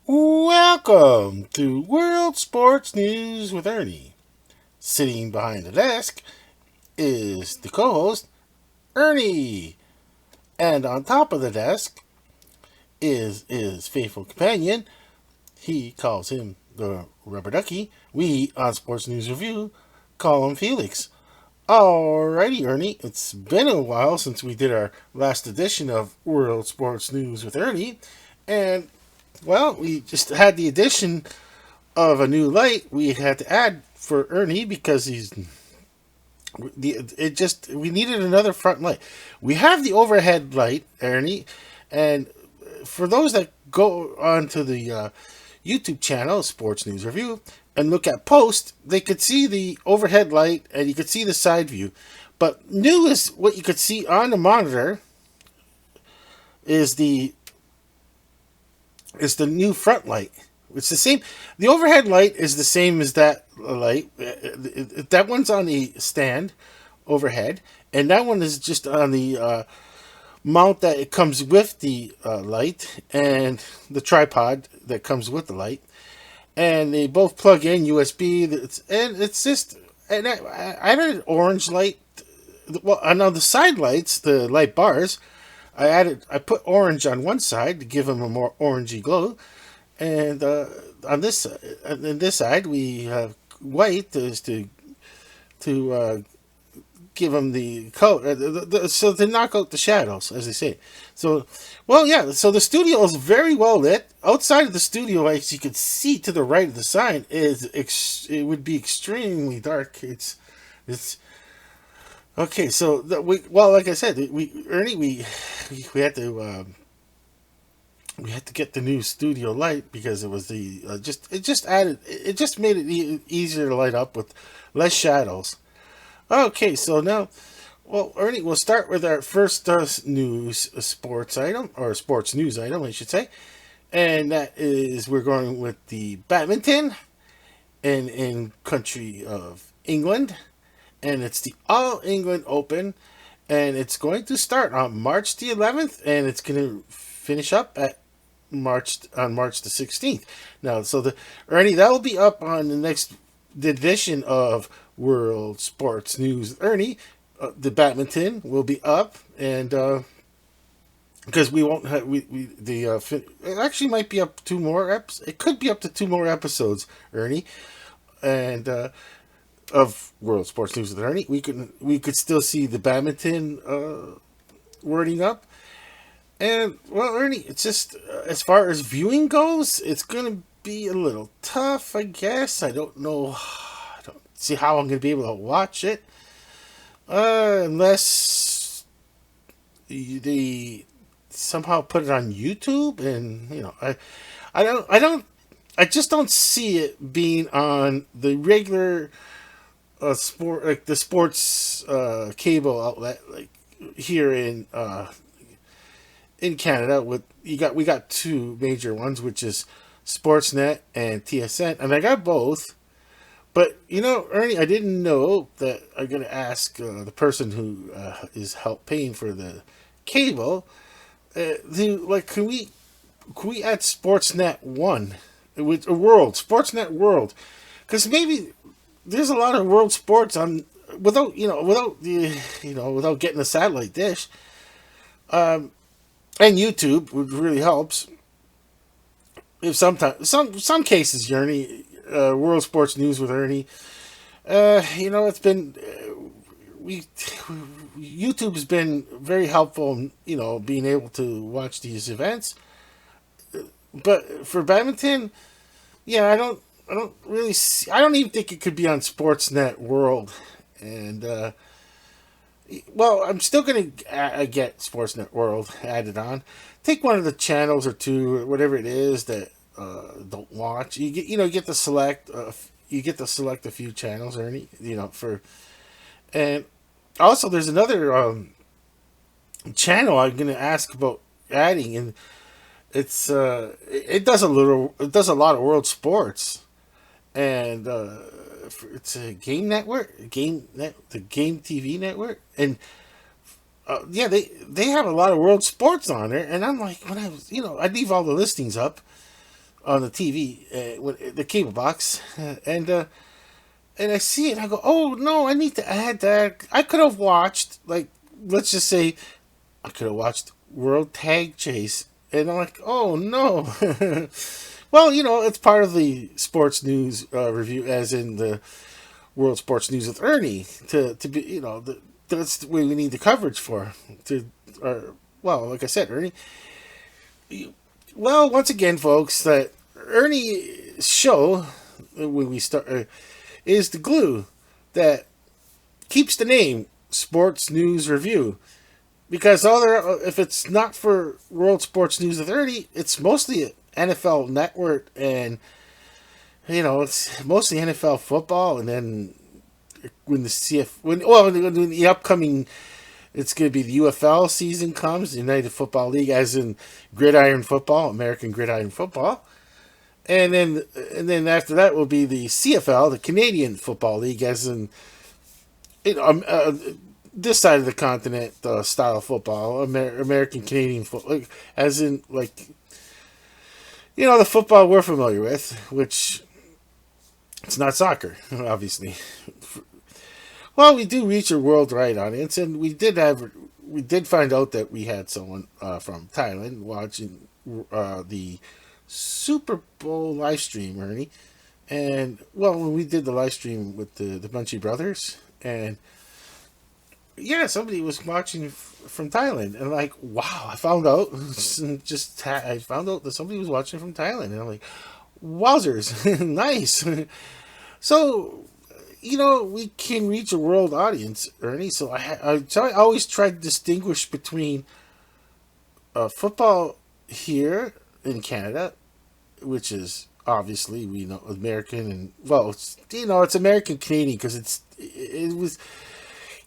Welcome to World Sports News with Ernie. Sitting behind the desk is the co host, Ernie. And on top of the desk is his faithful companion. He calls him the Rubber Ducky. We on Sports News Review call him Felix. Alrighty, Ernie. It's been a while since we did our last edition of World Sports News with Ernie. And, well, we just had the addition of a new light we had to add for Ernie because we needed another front light. We have the overhead light, Ernie, and for those that go onto the YouTube channel Sports News Review and look at post, they could see the overhead light and you could see the side view. But new is what you could see on the monitor is the new front light. It's the same. The overhead light is the same as that light. That one's on the stand overhead, and that one is just on the mount that it comes with the light and the tripod that comes with the light. And they both plug in USB. And it's just. And I added an orange light. Well, on the side lights, the light bars, I put orange on one side to give them a more orangey glow, and on this side we have white is to give them the color, so to knock out the shadows, as they say. So, well, yeah. So the studio is very well lit. Outside of the studio, as you can see to the right of the sign, it would be extremely dark. It's okay. So like I said, Ernie, we had to. We had to get the new studio light because it was it just made it easier to light up with less shadows. Okay, so now, well, Ernie, we'll start with our first news sports item, or sports news item, I should say, and that is we're going with the badminton, and in country of England, and it's the All England Open, and it's going to start on March the 11th, and it's going to finish up at March the 16th. Now, so the Ernie, that will be up on the next edition of World Sports News. Ernie, the badminton will be up, and because we won't have it actually might be up two more it could be up to two more episodes, Ernie, and of World Sports News with Ernie. We could still see the badminton wording up. And, well, Ernie, it's just, as far as viewing goes, it's going to be a little tough, I guess. I don't know. I don't see how I'm going to be able to watch it. Unless they somehow put it on YouTube. And, I just don't see it being on the regular sport, like the sports cable outlet, like here in Canada. We got two major ones, which is Sportsnet and TSN, and I got both. But Ernie, I didn't know that I'm gonna ask the person who is help paying for the cable. Can we add Sportsnet one with a World Sportsnet World? Because maybe there's a lot of world sports on without getting a satellite dish. And YouTube would really helps. If sometimes some cases, Ernie, World Sports News with Ernie, it's been we YouTube has been very helpful in being able to watch these events. But for badminton, yeah, I don't really see. I don't even think it could be on Sportsnet World, and well, I'm still gonna get Sportsnet World added on. Take one of the channels or two, or whatever it is that don't watch. You get to select. You get to select a few channels, Ernie. For and also there's another channel I'm gonna ask about adding, and it does a lot of world sports, and it's a game network, the game TV network, and yeah, they have a lot of world sports on there, and I'm like, when I was, I'd leave all the listings up on the TV, the cable box, and I see it. And I go, oh no, I need to add that. I could have watched, like, let's just say, I could have watched World Tag Chase, and I'm like, oh no. Well, it's part of the sports news review, as in the World Sports News with Ernie. To be, that's the way we need the coverage for. Well, like I said, Ernie. Well, once again, folks, that Ernie's show when we start is the glue that keeps the name Sports News Review. Because if it's not for World Sports News with Ernie, it's mostly NFL Network, and it's mostly NFL football. And then when when the upcoming, it's going to be the UFL season comes, the United Football League, as in gridiron football, American gridiron football. And then after that will be the CFL, the Canadian Football League, as in this side of the continent style football, American Canadian football, as in the football we're familiar with, which it's not soccer, obviously. Well, we do reach a worldwide audience, and we did find out that we had someone from Thailand watching the Super Bowl live stream, Ernie. And well, when we did the live stream with the Bunchy brothers, and yeah, somebody was watching from Thailand, and like, wow, I found out I found out that somebody was watching from Thailand, and I'm like, wowzers, nice. So, we can reach a world audience, Ernie. So I always try to distinguish between football here in Canada, which is obviously we know American, and well, it's American Canadian because it was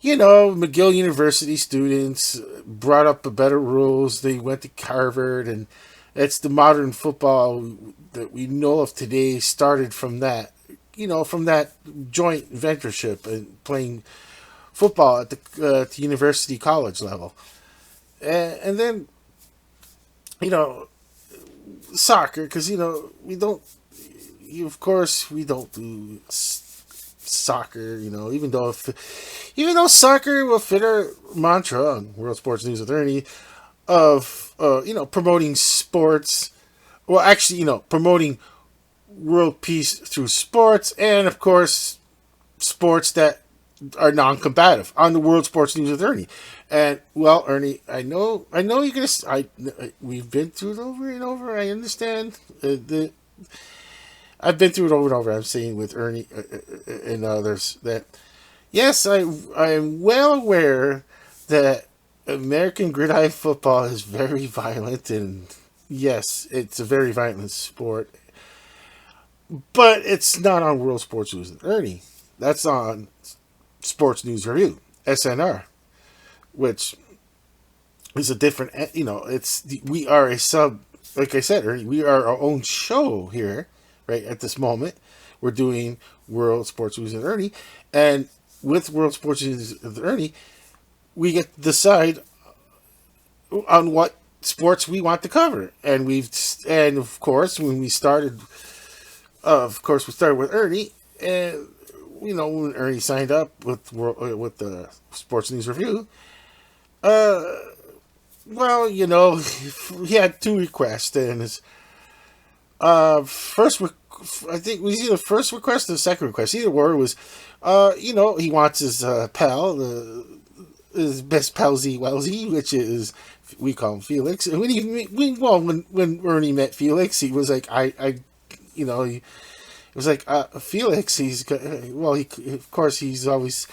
McGill University students brought up the better rules. They went to Harvard, and it's the modern football that we know of today started from that. From that joint ventureship and playing football at the university college level, and then soccer, because we don't. Of course, we don't do soccer. Even though soccer will fit our mantra on World Sports News with Ernie of promoting sports. Well, actually, promoting world peace through sports, and of course sports that are non-combative on the World Sports News with Ernie. And well, Ernie, I know you're gonna. We've been through it over and over. I understand. I've been through it over and over. I'm saying with Ernie and others that yes, I am well aware that American gridiron football is very violent, and yes, it's a very violent sport. But it's not on World Sports News with Ernie. That's on Sports News Review, SNR, which is a different. We are a sub. Like I said, Ernie, we are our own show here, right at this moment. We're doing World Sports News with Ernie, and with World Sports News with Ernie, we get to decide on what sports we want to cover, and of course when we started. We started with Ernie, and when Ernie signed up with the Sports News Review, well, he had two requests, and his I think it was either the first request or the second request. Either or was, he wants his pal, his best pal Z Wellesley, which is we call him Felix. And when Ernie met Felix, he was like, it was like Felix. Of course, he's always,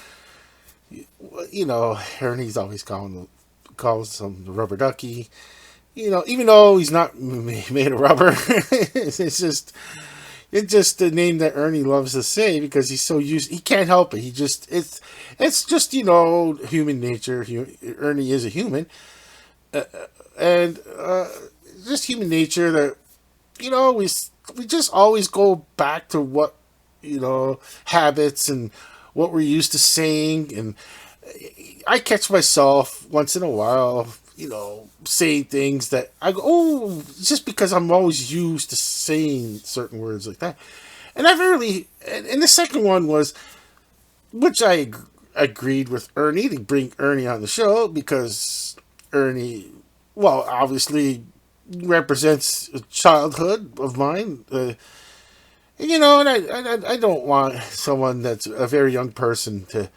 Ernie's always calls him the rubber ducky. Even though he's not made of rubber, it's just the name that Ernie loves to say because he's so used. He can't help it. It's just human nature. Ernie is a human, and just human nature that we just always go back to what habits and what we're used to saying. And I catch myself once in a while say things that I go, oh, just because I'm always used to saying certain words like that. And I've really, and the second one was, which agreed with Ernie to bring Ernie on the show because Ernie, well, obviously represents a childhood of mine. And I don't want someone that's a very young person to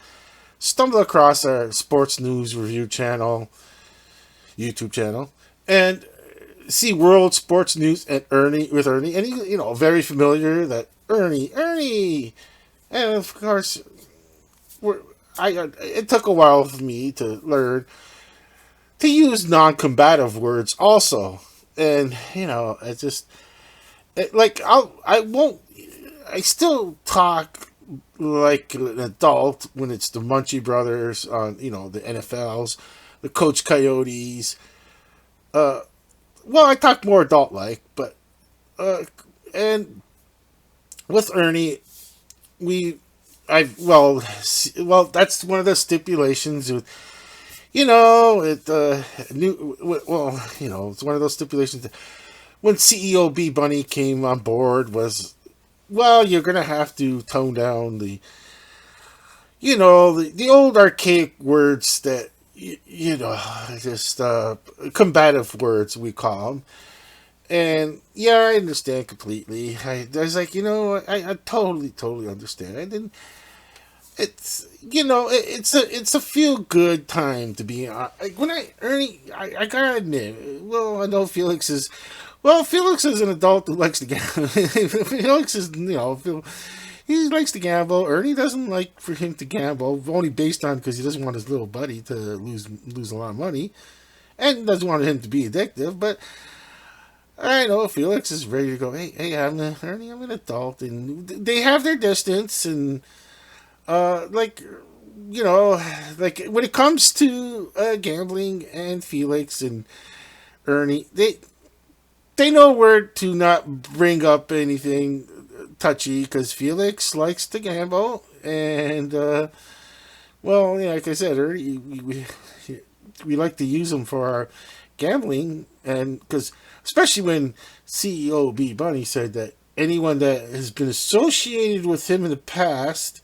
stumble across our sports news review channel, YouTube channel, and see World Sports News and Ernie, and he, very familiar that Ernie, and of course, we're, it took a while for me to learn to use non-combative words also, and I just like I won't. I still talk like an adult when it's the Munchie brothers on the NFLs, the Coach Coyotes. Uh, well, I talk more adult like, but and with Ernie, we I well that's one of the stipulations with it new well it's one of those stipulations that when CEO B Bunny came on board was, well, you're gonna have to tone down the old archaic words that just combative words we call them. And yeah, I understand completely. I was like, I totally understand. I didn't. It's it's a feel good time to be on. Like when I gotta admit. Well, I know Felix is. Well, Felix is an adult who likes to gamble. Felix is he likes to gamble. Ernie doesn't like for him to gamble, only based on because he doesn't want his little buddy to lose a lot of money, and doesn't want him to be addictive. But I know Felix is ready to go. Hey, Ernie. I'm an adult, and they have their distance, and like like when it comes to gambling and Felix and Ernie, they know where to not bring up anything touchy because Felix likes to gamble, and well, yeah, like I said, Ernie, we like to use him for our gambling, and because especially when CEO B Bunny said that anyone that has been associated with him in the past,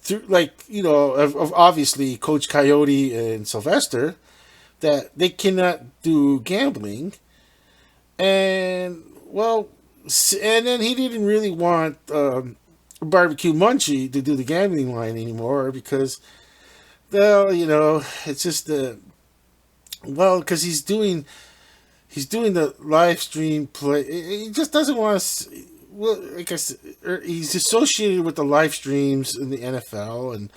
through of obviously Coach Coyote and Sylvester, that they cannot do gambling, and well, and then he didn't really want Barbecue Munchie to do the gambling line anymore because, well, it's just because he's doing the live stream play. He just doesn't want to. Well, like I said, he's associated with the live streams in the NFL, and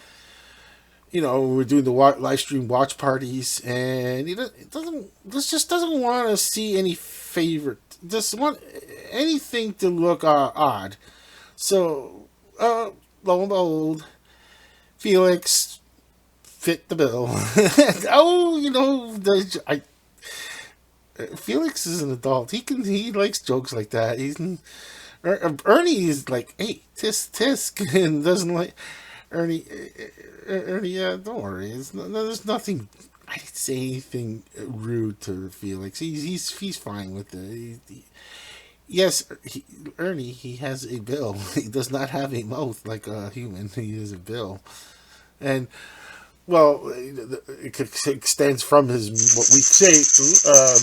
we're doing the live stream watch parties, and just doesn't want to see any favorite. Just want anything to look odd. So, lo and behold, Felix fit the bill. Oh, Felix is an adult. He likes jokes like that. Ernie is like, hey, tisk tisk, and doesn't like Ernie. Ernie, don't worry. There's nothing. I didn't say anything rude to Felix. He's fine with it. Yes, Ernie. He has a bill. He does not have a mouth like a human. He has a bill, and well, it extends from his what we say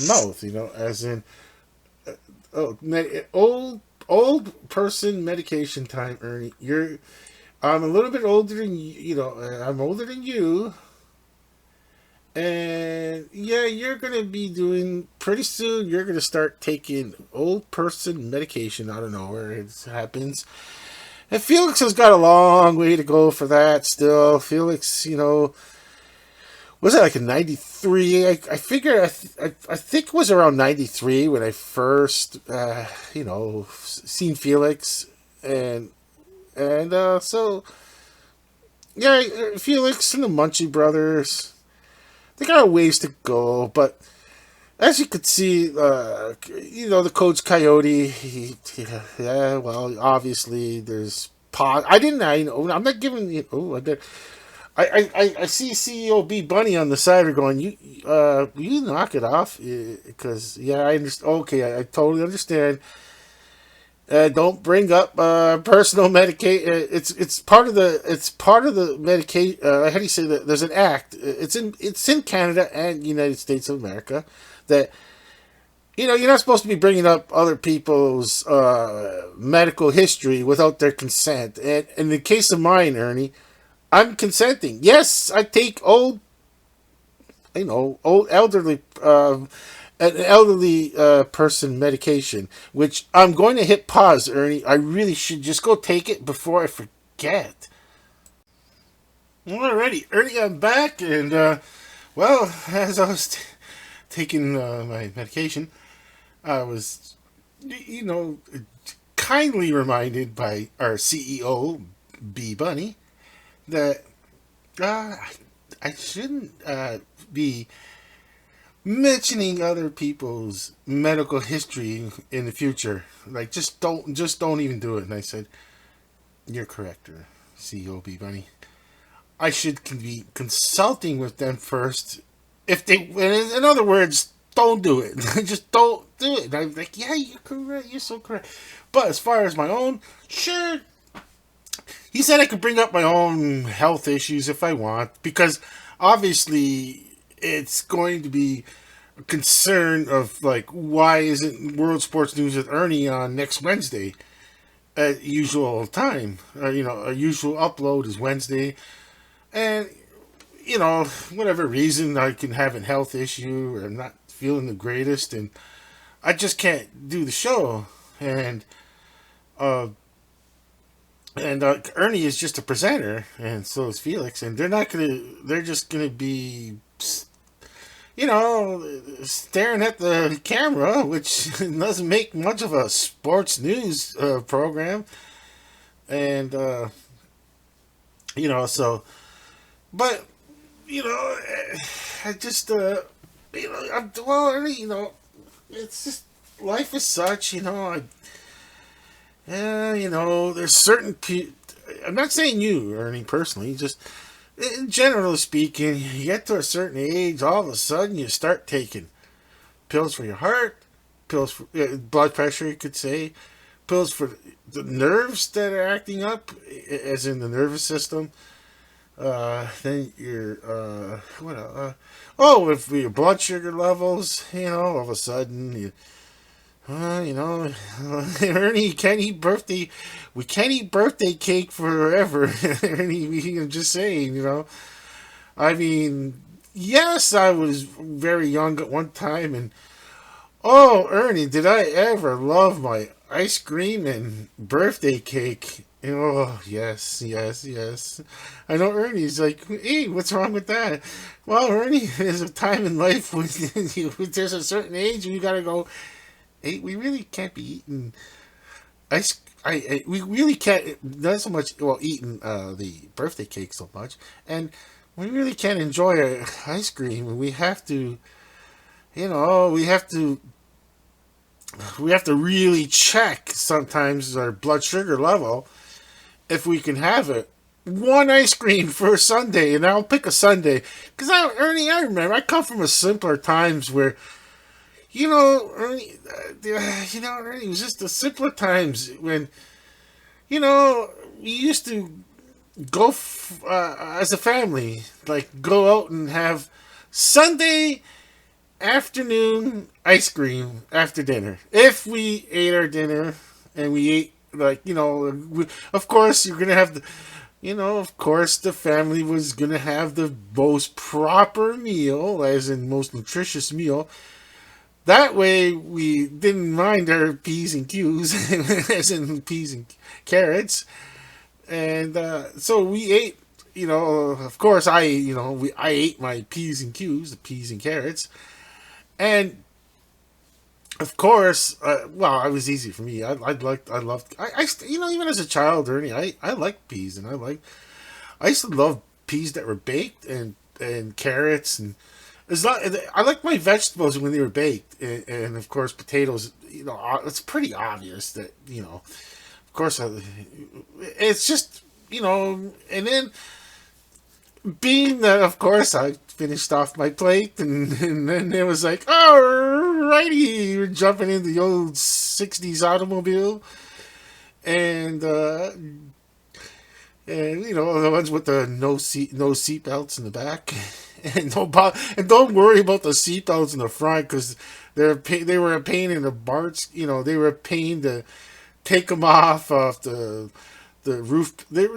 mouth. As in old person medication time, Ernie. I'm a little bit older than I'm older than you, and yeah, you're gonna be doing pretty soon. You're gonna start taking old person medication out of nowhere. It happens, and Felix has got a long way to go for that. Still, Felix, was it like a 93? I figure I think it was around 93 when I first seen Felix, and so yeah, Felix and the Munchie brothers, they got a ways to go, but as you could see, the Coach Coyote, well, obviously there's pot. I didn't. I'm not giving you. Oh, I did. I see CEO B Bunny on the side. Are going, you knock it off, because yeah, I understand. Okay, I totally understand. Don't bring up personal medication. It's part of the medication. How do you say that? There's an act. It's in Canada and United States of America that you're not supposed to be bringing up other people's medical history without their consent. And in the case of mine, Ernie, I'm consenting. Yes, I take old elderly, an elderly person medication, which I'm going to hit pause, Ernie. I really should just go take it before I forget. Alrighty, Ernie, I'm back, and well, as I was taking my medication, I was, you know, kindly reminded by our CEO, B Bunny, that I shouldn't be mentioning other people's medical history in the future. Like, just don't even do it. And I said, "You're correct, COB Bunny. I should be consulting with them first. If they, in other words, don't do it. Just don't do it." And I'm like, "Yeah, you're correct. You're so correct." But as far as my own, sure. He said I could bring up my own health issues if I want, because obviously it's going to be concern of, like, why isn't World Sports News with Ernie on next Wednesday at usual time? Our usual upload is Wednesday, and whatever reason I can have a health issue or I'm not feeling the greatest, and I just can't do the show, uh, and Ernie is just a presenter, and so is Felix, and they're just gonna be staring at the camera, which doesn't make much of a sports news program. And, so, but, I just, it's just, life is such, there's certain people, I'm not saying you, Ernie, personally, just, generally speaking, you get to a certain age, all of a sudden you start taking pills for your heart, pills for blood pressure, you could say, pills for the nerves that are acting up, as in the nervous system. Then your if your blood sugar levels, all of a sudden Ernie can't eat birthday. We can't eat birthday cake forever. Ernie, I'm just saying, I mean, yes, I was very young at one time, and oh, Ernie, did I ever love my ice cream and birthday cake? Oh, yes, yes, yes. I know Ernie's like, hey, what's wrong with that? Well, Ernie, there's a time in life when there's a certain age and you gotta go, hey, we really can't be eating ice. We really can't, not so much, well, eating the birthday cake so much, and we really can't enjoy our ice cream. We have to, we have to really check sometimes our blood sugar level if we can have it. One ice cream for a Sunday, and I'll pick a Sunday. Because Ernie, I remember, I come from a simpler times where, Ernie, Ernie, it was just the simpler times when, we used to go as a family, like go out and have Sunday afternoon ice cream after dinner. If we ate our dinner and we ate, like, of course you're gonna have of course the family was gonna have the most proper meal, as in most nutritious meal. That way we didn't mind our P's and Q's, as in peas and carrots, and so we ate. Of course I ate my P's and Q's, the peas and carrots, and of course, well, it was easy for me. I loved, even as a child, Ernie, I liked peas, and I used to love peas that were baked, and carrots, and I like my vegetables when they were baked, and of course potatoes. It's pretty obvious that of course, it's just and then being that, of course, I finished off my plate, and then it was like, alrighty, we're jumping in the old '60s automobile, and the ones with the no seat belts in the back, and don't worry about the seat belts in the front because they were a pain in the parts. They were a pain to take them off the roof. They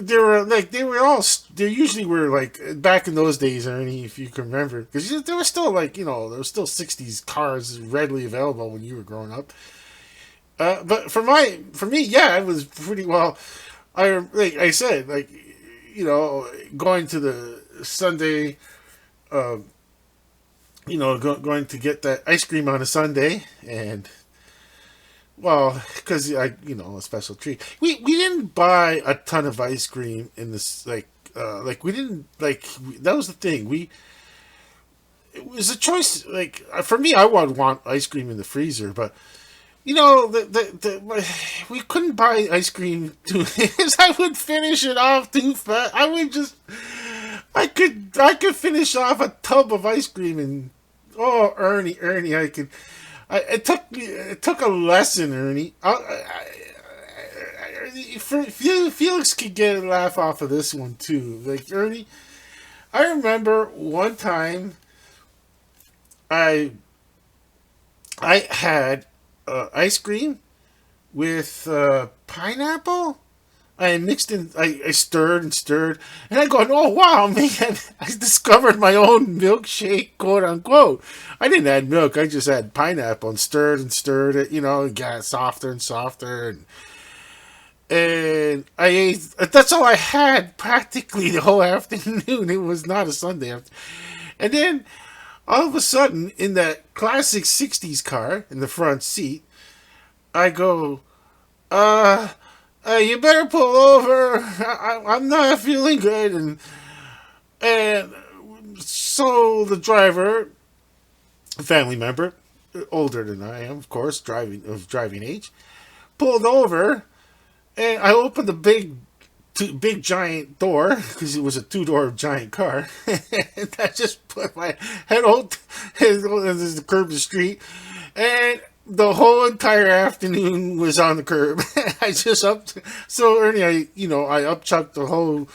usually were like back in those days, Ernie, if you can remember, because there was still there was still '60s cars readily available when you were growing up. But for me, yeah, it was pretty well. Like I said, going to the Sunday, uh, going to get that ice cream on a Sunday, and well, because a special treat. We didn't buy a ton of ice cream in this we didn't that was the thing. It was a choice. Like for me, I would want ice cream in the freezer, but we couldn't buy ice cream too. I would finish it off too fast. I could finish off a tub of ice cream and Ernie, I could. It took a lesson, Ernie. Felix could get a laugh off of this one too. Like Ernie, I remember one time I I had ice cream with pineapple. I mixed in. I stirred and stirred, and I go, "Oh wow, man! I discovered my own milkshake, quote unquote." I didn't add milk. I just add pineapple and stirred it. And got softer and softer, and I ate. That's all I had practically the whole afternoon. It was not a Sunday after, and then all of a sudden, in that classic '60s car in the front seat, I go, you better pull over. I'm not feeling good, and so the driver, a family member, older than I am, of course, driving age, pulled over, and I opened the big giant door because it was a two-door giant car, and I just put my head out the curb of the street, and the whole entire afternoon was on the curb. I just so Ernie, I upchucked the whole,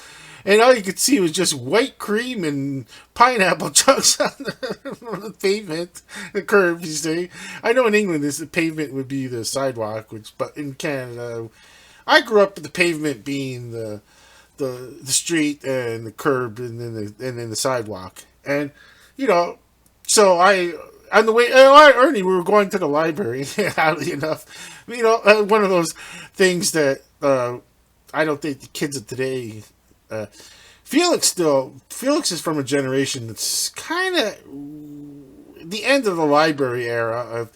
and all you could see was just white cream and pineapple chunks on the pavement, the curb. You see, I know in England the pavement would be the sidewalk, but in Canada, I grew up with the pavement being the street and the curb and then the sidewalk, and you know, so I on the way, Ernie, we were going to the library. Oddly enough, one of those things that I don't think the kids of today. Felix is from a generation that's kind of the end of the library era of,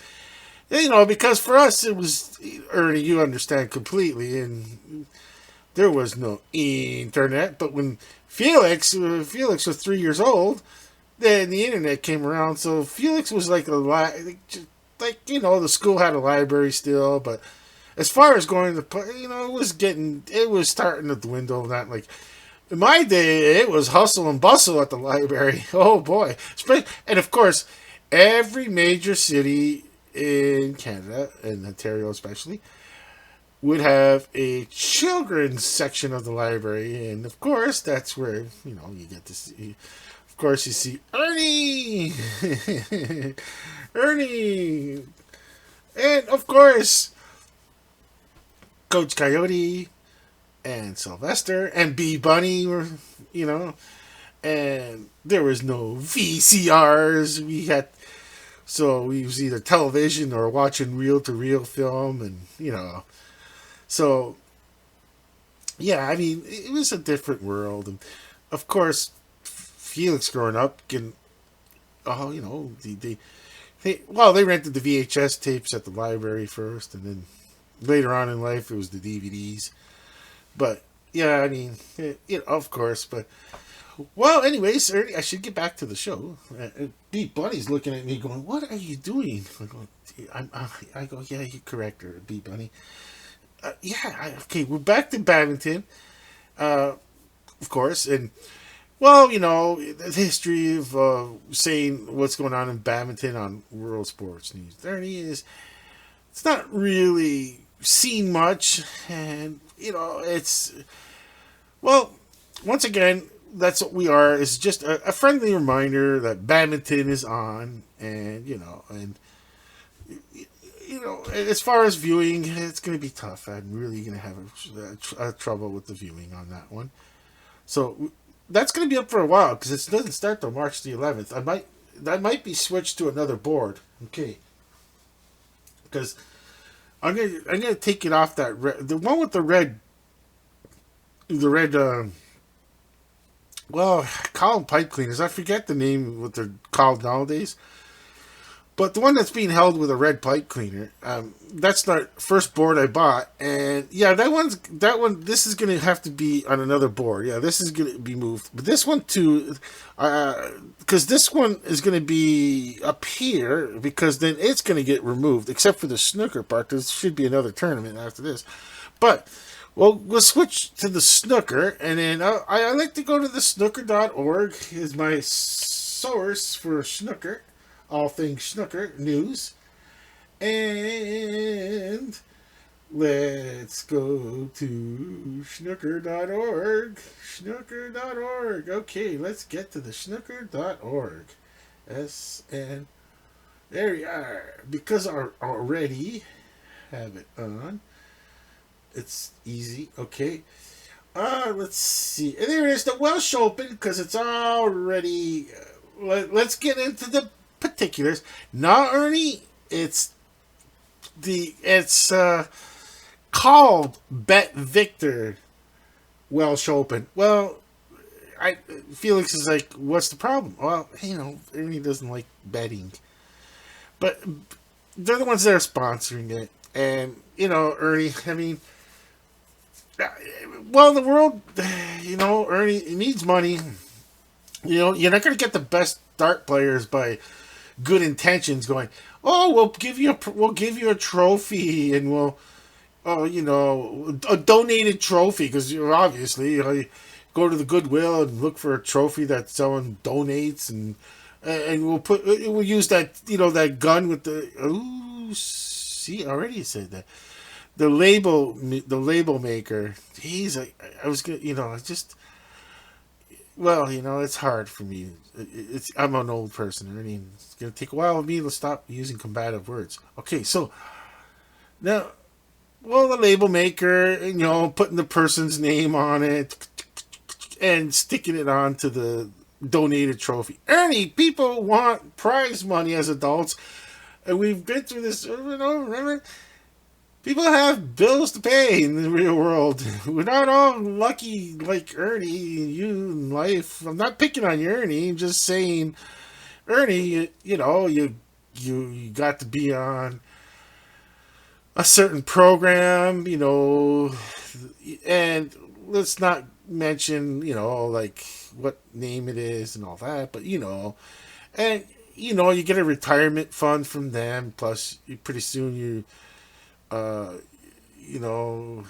because for us it was, Ernie, you understand completely, and there was no internet. But when Felix was 3 years old, then the internet came around. So Felix was like the school had a library still, but as far as going to, it was starting to dwindle. Not like in my day, it was hustle and bustle at the library. Oh boy, and of course, every major city in Canada, and Ontario especially, would have a children's section of the library, and of course, that's where you get to see. Of course, you see Ernie, Ernie, and of course, Coach Coyote and Sylvester and Bee Bunny were, and there was no VCRs. We was either television or watching reel to reel film, and so yeah, I mean, it was a different world, and of course, Felix growing up can, they rented the VHS tapes at the library first, and then later on in life it was the DVDs. But yeah, I mean, of course. But well, anyways, Ernie, I should get back to the show. Bee Bunny's looking at me, going, "What are you doing?" I go, "Yeah, you're correct, Bee Bunny." Okay, we're back to badminton, of course, and Well, the history of saying what's going on in badminton on World Sports News. Ernie is it's not really seen much, and it's well, once again, that's what we are. Is just a friendly reminder that badminton is on, and as far as viewing, it's going to be tough. I'm really going to have a trouble with the viewing on that one. So that's going to be up for a while because it doesn't start till March the 11th. That might be switched to another board. Okay, because I'm gonna take it off the one with the red. Well, call them pipe cleaners. I forget the name what they're called nowadays. But the one that's being held with a red pipe cleaner, that's the first board I bought, and yeah, that one. This is gonna have to be on another board. Yeah, this is gonna be moved, but this one too, because this one is gonna be up here because then it's gonna get removed, except for the snooker part. There should be another tournament after this, but we'll switch to the snooker, and then I like to go to the snooker.org is my source for snooker, all things snooker news. And let's go to snooker.org. Snooker.org. Okay, let's get to the snooker.org. And there we are. Because I already have it on. It's easy. Okay. Let's see. And there it is, the Welsh Open, because it's already. Let's get into the particulars. Now, Ernie, it's called Bet Victor Welsh Open. Well, Felix is like, what's the problem? Well, Ernie doesn't like betting, but they're the ones that are sponsoring it, and Ernie. I mean, well, the world, Ernie, it needs money. You're not going to get the best dart players by good intentions going, oh, we'll give you a trophy, and a donated trophy, because you're obviously you go to the Goodwill and look for a trophy that someone donates, and we'll use that gun with the see, already you said that the label maker. He's like, I was gonna, just, well, it's hard for me. I'm an old person. I mean, it's gonna take a while for me to stop using combative words. Okay, so now, well, the label maker, putting the person's name on it and sticking it onto the donated trophy. Ernie, people want prize money as adults, and we've been through this over and over. Remember, people have bills to pay in the real world. We're not all lucky like Ernie, you in life. I'm not picking on you, Ernie. I'm just saying, Ernie, you got to be on a certain program, and let's not mention, like what name it is and all that, but and you get a retirement fund from them. Plus, pretty soon uh, you know,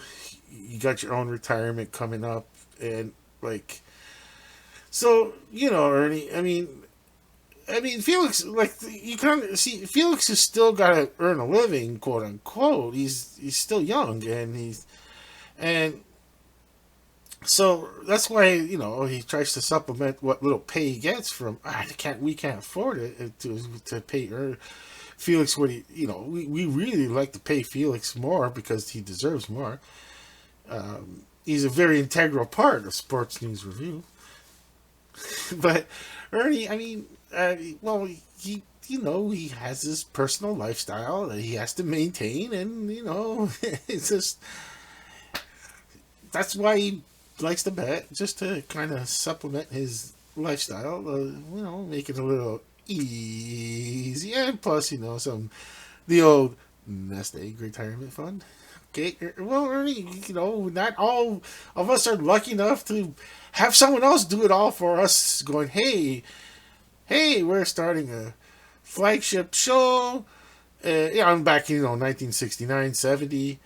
you got your own retirement coming up, and like, so Ernie. I mean, Felix. Like, you kind of see, Felix has still got to earn a living, quote unquote. He's still young, and so that's why he tries to supplement what little pay he gets from. We can't afford it to pay Felix what we really like to pay Felix more because he deserves more. He's a very integral part of Sports News Review. But Ernie, I mean, well, he has his personal lifestyle that he has to maintain, and it's just that's why he likes to bet, just to kind of supplement his lifestyle. Make it a little easy, and plus, some the old nest egg retirement fund. Okay, well, Ernie, not all of us are lucky enough to have someone else do it all for us. Going, hey, we're starting a flagship show. I'm back in 1969, 70,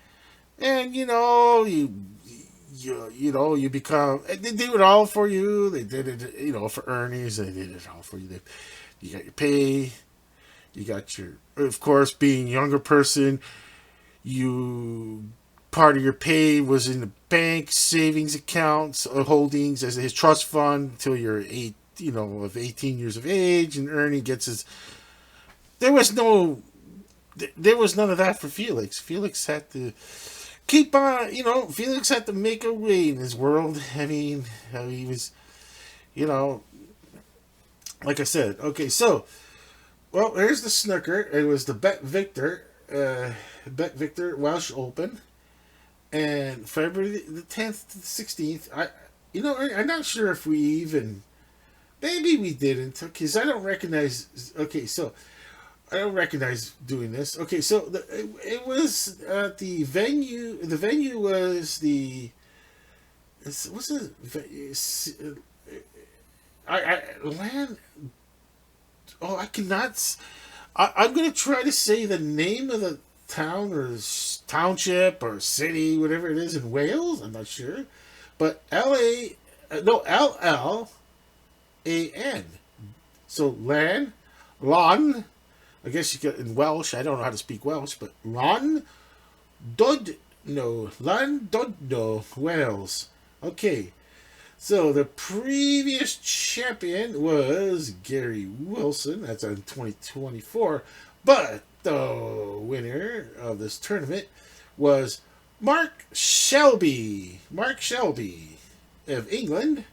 and you you become. They do it all for you. They did it, for Ernie's. They did it all for you. You got your pay. You got your, of course, being a younger person. You part of your pay was in the bank savings accounts, holdings as his trust fund until you're of 18 years of age, and Ernie gets his. There was no, there was none of that for Felix. Felix had to keep on, Felix had to make a way in his world. I mean, he was, you know, like I said. Okay, so, well, here's the snooker. It was the Bet Victor Welsh Open, and February the 10th to the 16th. I'm not sure if we even, maybe we didn't, because I don't recognize. Okay, so I don't recognize doing this. Okay, so it was at the venue. The venue was the. What's it? Land. Oh, I cannot. I'm going to try to say the name of the town or township or city, whatever it is in Wales. I'm not sure, but LLAN. So Lon. I guess you get in Welsh. I don't know how to speak Welsh, but Lon Dodno, Wales. Okay, so the previous champion was Gary Wilson. That's in 2024. But the winner of this tournament was Mark Shelby. Mark Shelby of England.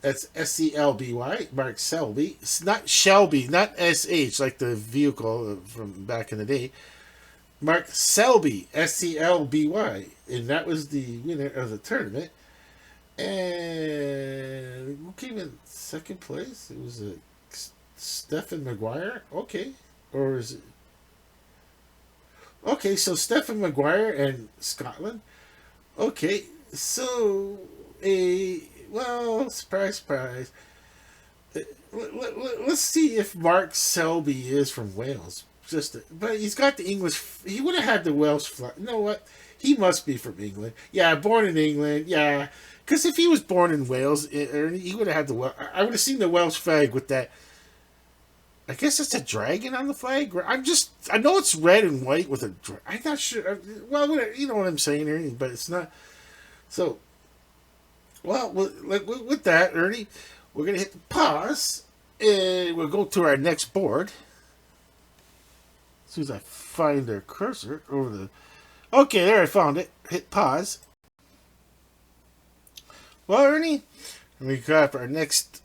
That's SCLBY. Mark Selby. It's not Shelby, not SH like the vehicle from back in the day. Mark Selby, SCLBY. And that was the winner of the tournament. And who came in second place? It was Stephen Maguire. Okay. Or is it? Okay, so Stephen Maguire and Scotland. Okay, so well, surprise, surprise. Let's see if Mark Selby is from Wales. But he's got the English. He would have had the Welsh flag. You know what? He must be from England. Yeah, born in England. Yeah, because if he was born in Wales, he would have had the. I would have seen the Welsh flag with that. I guess it's a dragon on the flag. I know it's red and white with a. I'm not sure. Well, you know what I'm saying, Ernie, but it's not. So, well, with that, Ernie, we're gonna hit the pause, and we'll go to our next board. As soon as I find their cursor over the. Okay, there I found it. Hit pause. Well, Ernie, we got our next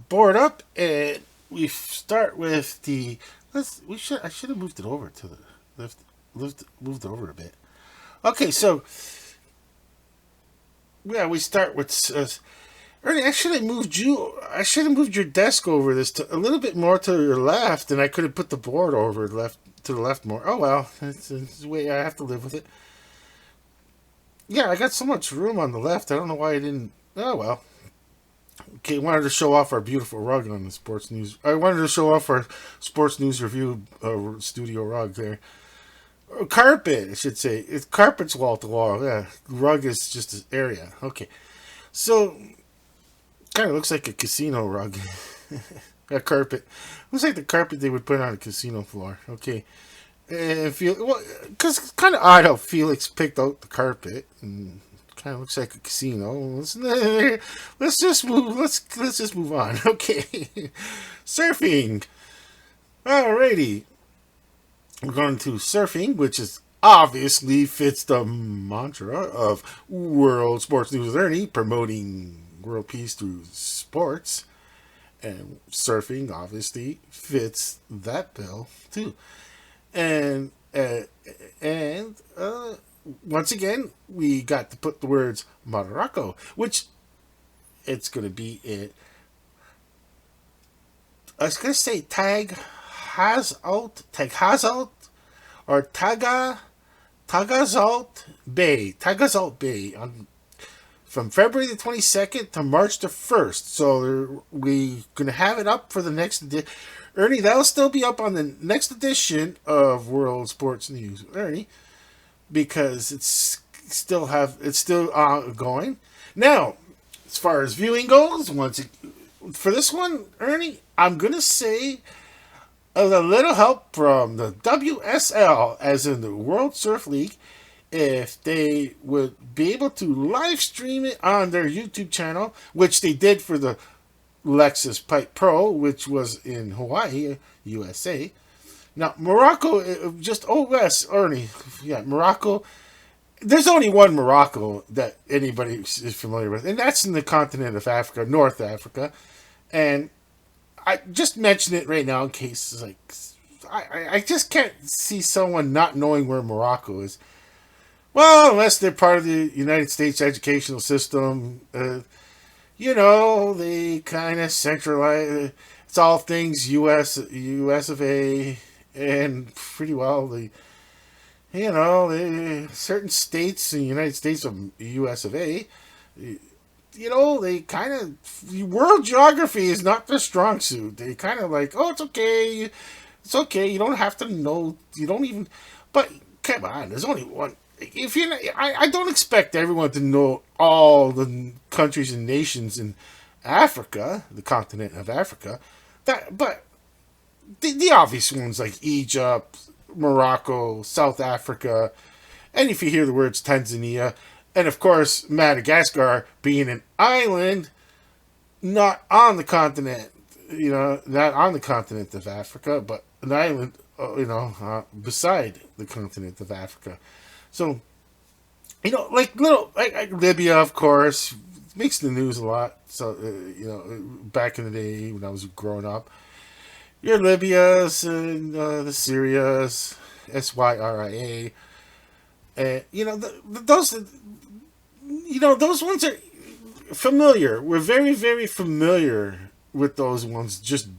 board up, and we start with the. I should have moved it over to the left. Moved it over a bit. Okay, so yeah, we start with. Ernie, I should have moved you. I should have moved your desk over this to a little bit more to your left, and I could have put the board over left to the left more. Oh well, it's the way I have to live with it. Yeah, I got so much room on the left. I don't know why I didn't. Oh well. Okay, wanted to show off our beautiful rug on the sports news. I wanted to show off our sports news review studio rug there. Carpet, I should say. It's carpet's wall to wall. Yeah, rug is just an area. Okay, so kind of looks like a casino rug. A carpet looks like the carpet they would put on a casino floor. Okay, and because it's kind of odd how Felix picked out the carpet and. Kind of looks like a casino. Let's just move. Let's just move on. Okay, surfing. Alrighty, we're going to surfing, which is obviously fits the mantra of World Sports News with Ernie, promoting world peace through sports, and surfing obviously fits that bill too. And once again, we got to put the words Morocco, which it's going to be it. I was going to say Tag Hazalt, or Tagazalt Bay, from February the 22nd to March the 1st. So we're going to have it up for the next edition. Ernie, that'll still be up on the next edition of World Sports News. Ernie. Because it's it's still going. Now, as far as viewing goes, for this one, Ernie, I'm gonna say a little help from the WSL, as in the World Surf League, if they would be able to live stream it on their YouTube channel, which they did for the Lexus Pipe Pro, which was in Hawaii, USA. Now, Morocco, just OS, Ernie, yeah, Morocco. There's only one Morocco that anybody is familiar with, and that's in the continent of Africa, North Africa. And I just mention it right now in case, like, I just can't see someone not knowing where Morocco is. Well, unless they're part of the United States educational system, they kind of centralize. It's all things U.S. of A, and pretty well certain states in the United States of U.S. of A. They kind of world geography is not their strong suit. They kind of like, oh, it's okay. It's okay. You don't have to know. You don't even. But come on, there's only one. If you, I don't expect everyone to know all the countries and nations in Africa, the continent of Africa. But the obvious ones like Egypt, Morocco, South Africa, and if you hear the words Tanzania, and of course Madagascar being an island, not on the continent, not on the continent of Africa, but an island, beside the continent of Africa. So, like Libya, of course, makes the news a lot. So, back in the day when I was growing up, your Libyas and the Syrias, SYRIA, and those ones are familiar. We're very, very familiar with those ones. Just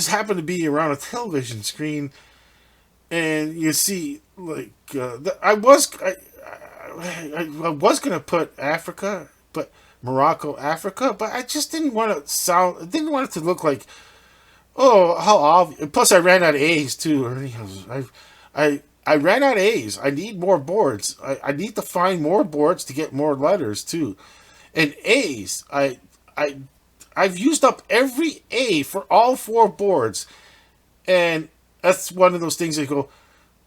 happen to be around a television screen, and you see I was gonna put Africa, but Morocco, Africa, but I just didn't want it to look like, oh, how obvious. Plus, I ran out of A's too. I ran out of A's. I need more boards. I need to find more boards to get more letters too, and A's. I've used up every A for all 4 boards, and that's one of those things that go,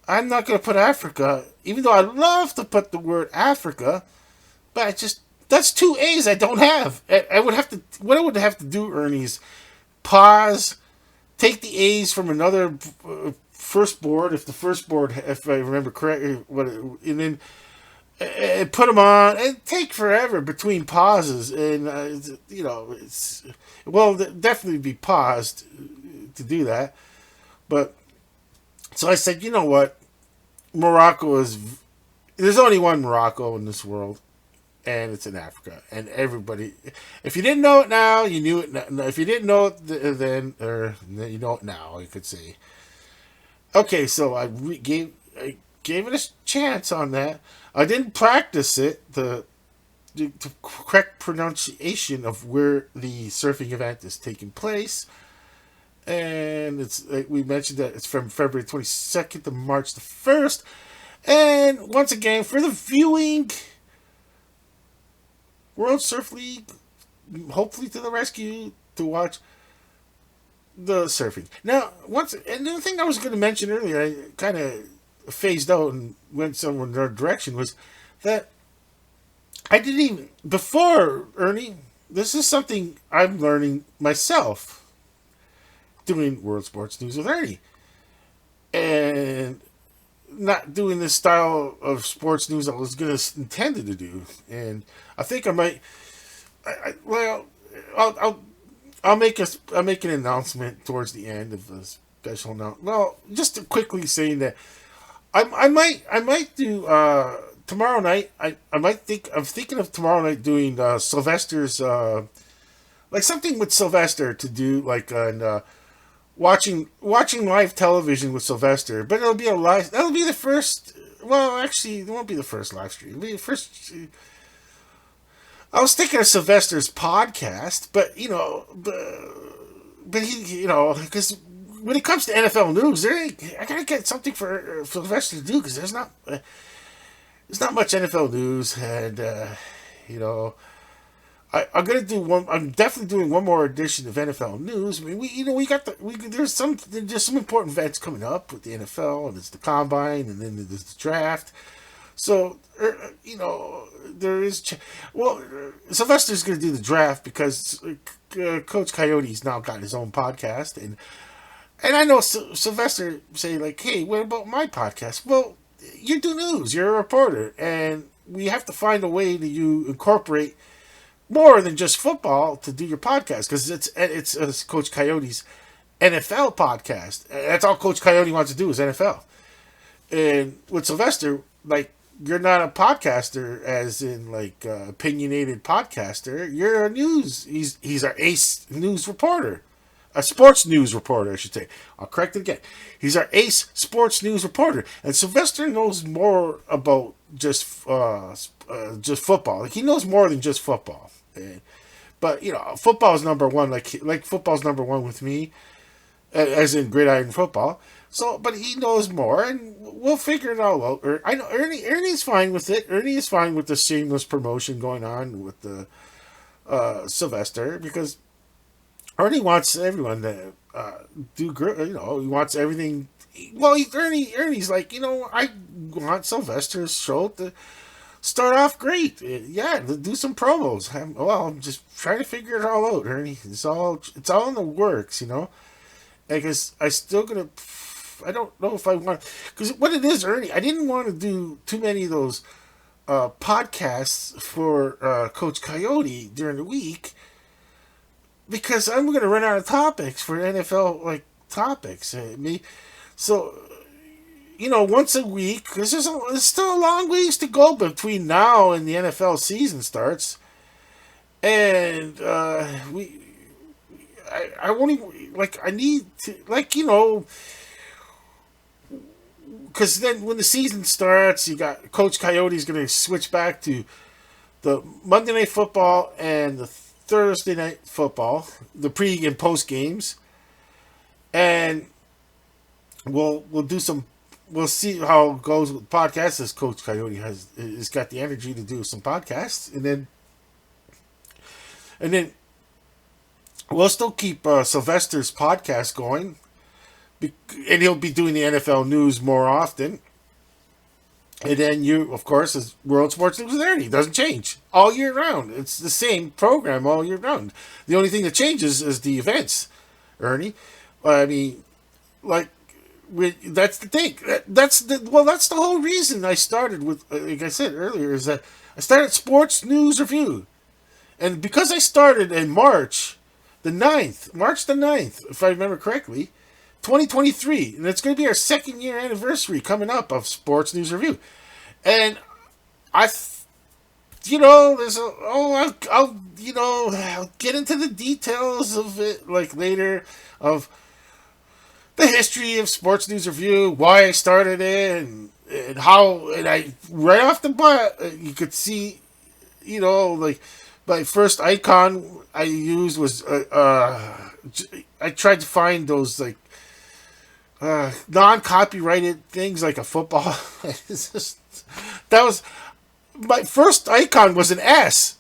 I'm not going to put Africa, even though I love to put the word Africa, but that's 2 A's I don't have. What I would have to do, Ernie, is pause, take the A's from another first board, if I remember correctly, and then put them on, and take forever between pauses, and definitely be paused to do that. But so I said, you know what, there's only one Morocco in this world, and it's in Africa. And everybody, if you didn't know it now, you knew it. If you didn't know it then, or you know it now, you could say. Okay, so I gave it a chance on that. I didn't practice it, the correct pronunciation of where the surfing event is taking place. And it's, like we mentioned, that it's from February 22nd to March the 1st. And once again, for the viewing, World Surf League, hopefully to the rescue to watch the surfing. Now, and the thing I was going to mention earlier, I kind of phased out and went somewhere in another direction, was that I didn't even, before, Ernie, this is something I'm learning myself doing World Sports News with Ernie. And not doing this style of sports news I was intended to do. And I think I might, I'll make an announcement towards the end of the special announcement. Well, just quickly saying that I might do tomorrow night. I'm thinking of tomorrow night doing Sylvester's like something with Sylvester to do, like on watching live television with Sylvester. But it'll be that'll be the first. Well, actually, it won't be the first live stream. It'll be the first. I was thinking of Sylvester's podcast, but he, because when it comes to NFL news, I gotta get something for Sylvester to do, because there's not. there's not much NFL news, and you know, I'm gonna do one. I'm definitely doing one more edition of NFL news. I mean, we got there's some important events coming up with the NFL, and it's the combine, and then there's the draft. So, there is. Well, Sylvester's going to do the draft because Coach Coyote's now got his own podcast, and I know Sylvester say like, "Hey, what about my podcast?" Well, you do news. You're a reporter, and we have to find a way to you incorporate more than just football to do your podcast because it's Coach Coyote's NFL podcast. That's all Coach Coyote wants to do is NFL. And with Sylvester, like, you're not a podcaster, as in like opinionated podcaster. You're a news. He's our ace news reporter, a sports news reporter, I should say. I'll correct it again. He's our ace sports news reporter, and Sylvester knows more about just football. Like, he knows more than just football. But football's number one. Like football's number one with me, as in gridiron football. So, but he knows more, and we'll figure it all out. I know Ernie's fine with it. Ernie is fine with the shameless promotion going on with the Sylvester, because Ernie wants everyone to do good. He wants everything. Well, Ernie's like, I want Sylvester's show to start off great. Yeah, do some promos. I'm just trying to figure it all out, Ernie. It's all in the works, Because I still gonna. I don't know if I want, because what it is, Ernie. I didn't want to do too many of those podcasts for Coach Coyote during the week, because I'm going to run out of topics for NFL topics. So once a week, because there's still a long ways to go between now and the NFL season starts, and I won't even, I need to, because then when the season starts, you got Coach Coyote's going to switch back to the Monday Night Football and the Thursday Night Football, the pre and post games, and we'll do some. We'll see how it goes with podcasts, as Coach Coyote has got the energy to do some podcasts, and then we'll still keep Sylvester's podcast going. And he'll be doing the NFL news more often. And then you, of course, as World Sports News with Ernie, doesn't change all year round. It's the same program all year round. The only thing that changes is the events, Ernie. I mean, that's the thing. That's the whole reason I started with, like I said earlier, is that I started Sports News Review. And because I started in March the 9th, if I remember correctly, 2023, and it's going to be our second year anniversary coming up of Sports News Review, and I'll get into the details of it later, of the history of Sports News Review, why I started it, and how, and I right off the bat you could see, my first icon I used was I tried to find those non-copyrighted things like a football. That was my first icon, was an S.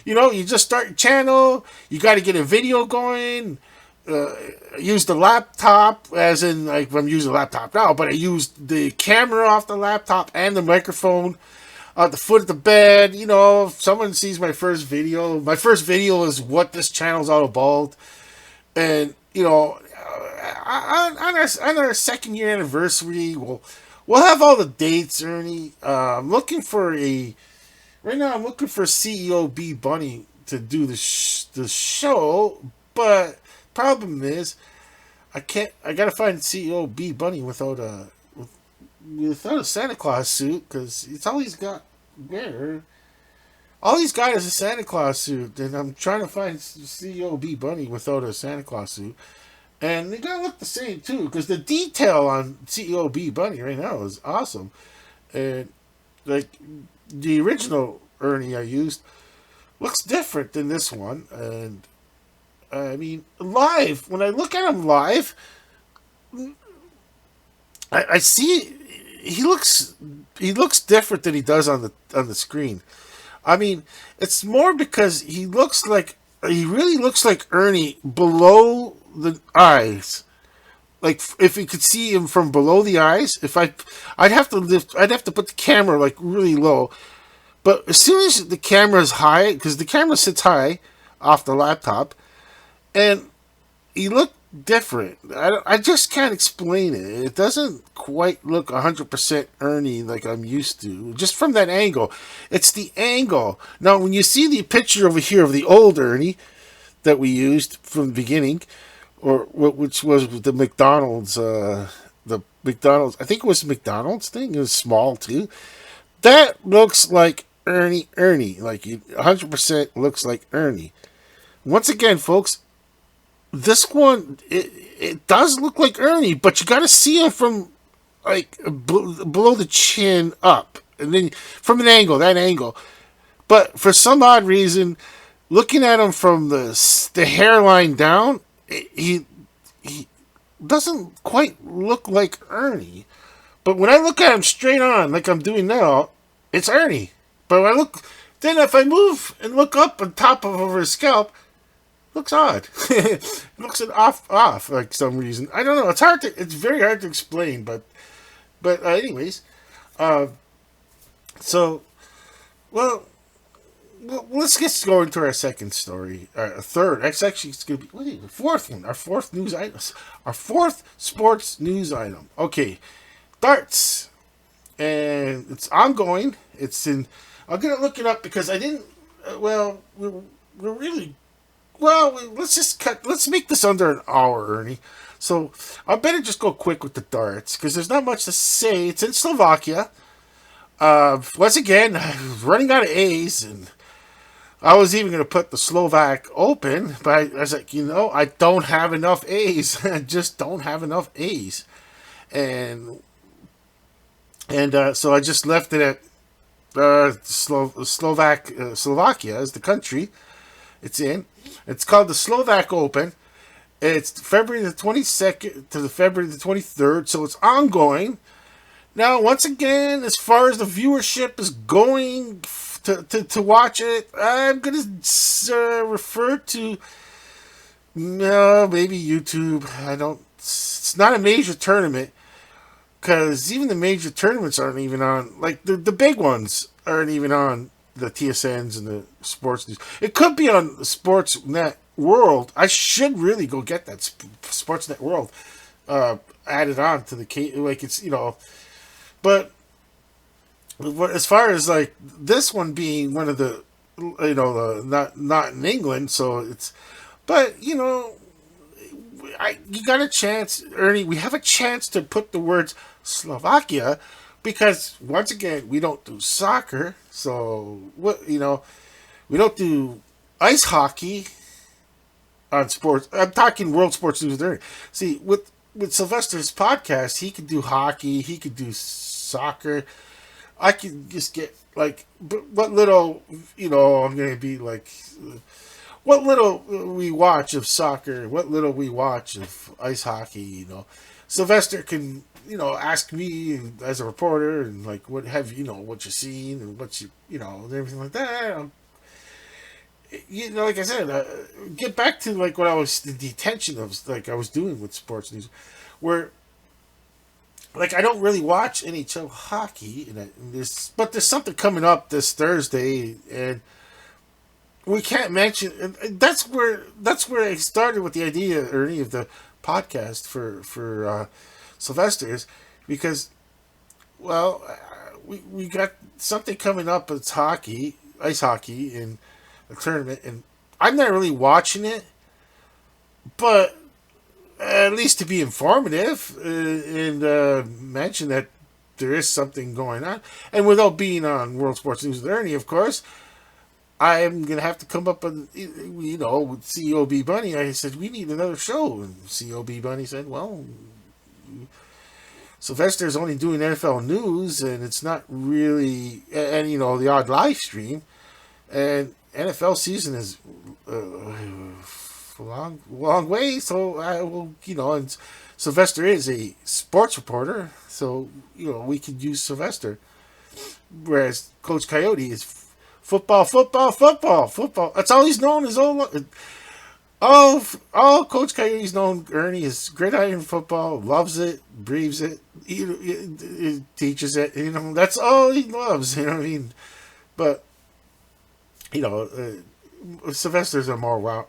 You just start your channel. You got to get a video going. Use the laptop, as in I'm using a laptop now, but I used the camera off the laptop and the microphone at the foot of the bed. If someone sees my first video is what this channel's all about, and on our second year anniversary, we'll have all the dates, Ernie. I'm looking for CEO B Bunny to do the show, but problem is I gotta find CEO B Bunny without a Santa Claus suit, because it's all he's got there. All he's got is a Santa Claus suit, and I'm trying to find CEO B Bunny without a Santa Claus suit. And they gotta look the same too, because the detail on CEO B Bunny right now is awesome. And the original Ernie I used looks different than this one. And I mean, live, when I look at him live, I see he looks he looks different than he does on the screen. I mean, it's more because he really looks like Ernie below the eyes. Like if you could see him from below the eyes, I'd have to put the camera like really low. But as soon as the camera is high, because the camera sits high off the laptop, and he looked different. I just can't explain it. It doesn't quite look 100% Ernie like I'm used to, just from that angle. It's the angle. Now, when you see the picture over here of the old Ernie that we used from the beginning, which was the McDonald's, I think it was McDonald's thing. It was small too. That looks like Ernie. Like 100% looks like Ernie. Once again, folks, this one it does look like Ernie, but you got to see him from like below the chin up, and then from that angle. But for some odd reason, looking at him from the hairline down, he doesn't quite look like Ernie. But when I look at him straight on, like I'm doing now, it's Ernie. But when I look, then if I move and look up on top of over his scalp, looks odd. It looks off like some reason. I don't know. It's very hard to explain. But anyways, uh, so well, let's get going to our second story. Third. Actually, it's gonna be the fourth one. Our fourth news item. Our fourth sports news item. Okay, darts, and it's ongoing. It's in. I'm gonna look it up because I didn't. We're really well. Let's just cut. Let's make this under an hour, Ernie. So I better just go quick with the darts because there's not much to say. It's in Slovakia. Once again, I was running out of A's, and I was even going to put the Slovak Open, but I was like, I don't have enough A's. I just don't have enough A's, and so I just left it at Slovakia as the country it's in. It's called the Slovak Open. It's February the 22nd to the February the 23rd, so it's ongoing. Now, once again, as far as the viewership is going to watch it, I'm going to refer to maybe YouTube. It's not a major tournament because even the major tournaments aren't even on. Like the big ones aren't even on the TSNs and the sports news. It could be on Sportsnet World. I should really go get that Sportsnet World added on to the like it's but as far as like this one being one of the not in England, so it's but you got a chance, Ernie. We have a chance to put the words Slovakia because once again we don't do soccer, so we don't do ice hockey on sports. I'm talking World Sports News there. See, with Sylvester's podcast, he could do hockey, he could do soccer. I could just get like, what little, I'm gonna be like, what little we watch of soccer, what little we watch of ice hockey. Sylvester can, ask me as a reporter and like, what have what you've seen and what and everything like that. Like I said, get back to like what I was the intention of like I was doing with sports news, where like I don't really watch NHL hockey, but there's something coming up this Thursday, and we can't mention. And that's where I started with the idea, Ernie, of the podcast for Sylvester's, because we got something coming up. It's hockey, ice hockey, in a tournament, and I'm not really watching it, but at least to be informative and mention that there is something going on. And without being on World Sports News with Ernie, of course, I'm going to have to come up with, with COB Bunny. I said, we need another show. And COB Bunny said, well, Sylvester's only doing NFL news, and it's not really, and the odd live stream. And NFL season is long way, so I will, and Sylvester is a sports reporter, so we could use Sylvester. Whereas Coach Coyote is football, football, football, football. That's all he's known his whole. All Coach Coyote's known, Ernie, is gridiron football. Loves it, breathes it, he teaches it. That's all he loves. You know what I mean? But you know, Sylvester's a more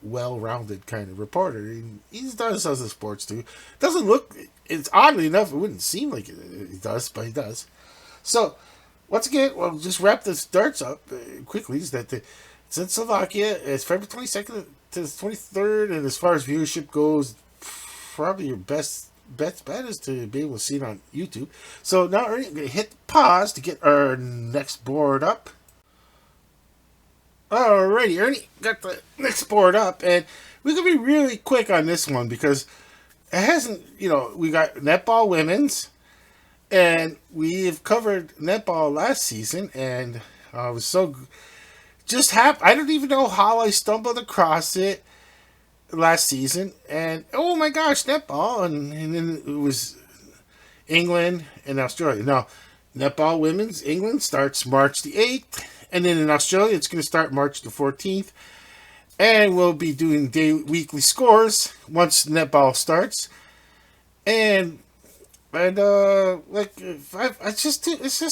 well-rounded kind of reporter. He does other sports too. Doesn't look. It's oddly enough, it wouldn't seem like he does, but he does. So once again, we'll just wrap the starts up quickly. Is that it's in Slovakia? It's February 22nd to the 23rd, and as far as viewership goes, probably your best bet is to be able to see it on YouTube. So now we're going to hit pause to get our next board up. Alrighty, Ernie got the next board up, and we're going to be really quick on this one because it hasn't, we got netball women's, and we've covered netball last season, and I was so just happy. I don't even know how I stumbled across it last season, and oh my gosh, netball, and then it was England and Australia. Now, netball women's England starts March the 8th, and then in Australia it's going to start March the 14th, and we'll be doing weekly scores once netball starts, and it's just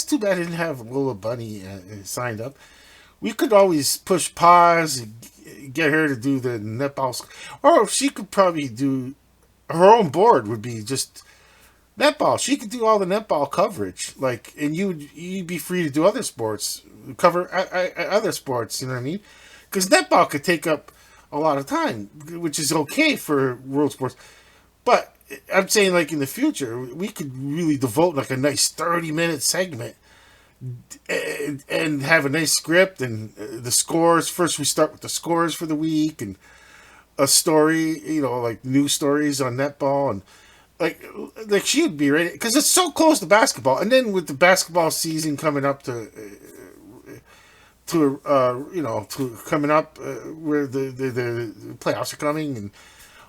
too bad I didn't have Lola Bunny signed up. We could always push pause and get her to do the netball, or she could probably do her own board. Would be just netball. She could do all the netball coverage, and you'd be free to do other sports, cover other sports. You know what I mean? Because netball could take up a lot of time, which is okay for world sports. But I'm saying, in the future, we could really devote a nice 30-minute segment and have a nice script and the scores. First, we start with the scores for the week and a story, news stories on netball, and she would be ready because it's so close to basketball. And then with the basketball season coming up to coming up where the playoffs are coming, and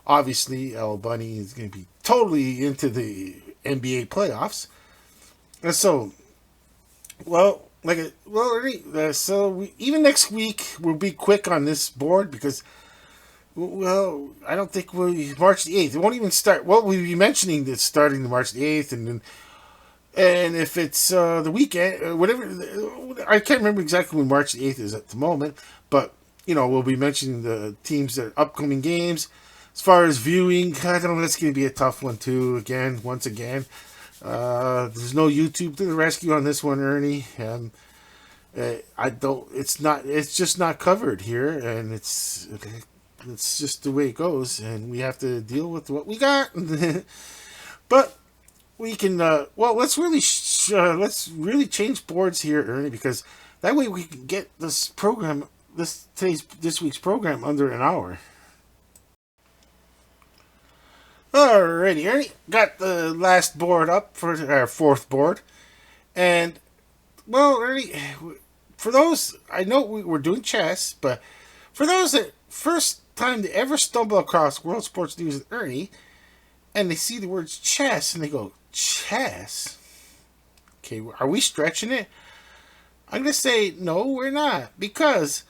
obviously El Bunny is going to be totally into the NBA playoffs, and so. Even next week we'll be quick on this board because, I don't think March the 8th. It won't even start. Well, we'll be mentioning that starting the March the 8th, and if it's the weekend, whatever, I can't remember exactly when March the 8th is at the moment, but we'll be mentioning the teams that are upcoming games. As far as viewing, I don't know. That's going to be a tough one too. Once again. There's no YouTube to the rescue on this one, Ernie. I don't. It's not. It's just not covered here, and it's just the way it goes, and we have to deal with what we got. But we can. Let's really change boards here, Ernie, because that way we can get this program, this week's program under an hour. Alrighty, Ernie got the last board up for our fourth board, and Ernie, for those I know we're doing chess, but for those that first time to ever stumble across World Sports News with Ernie, and they see the words chess and they go chess. Okay, are we stretching it? I'm gonna say no, we're not, because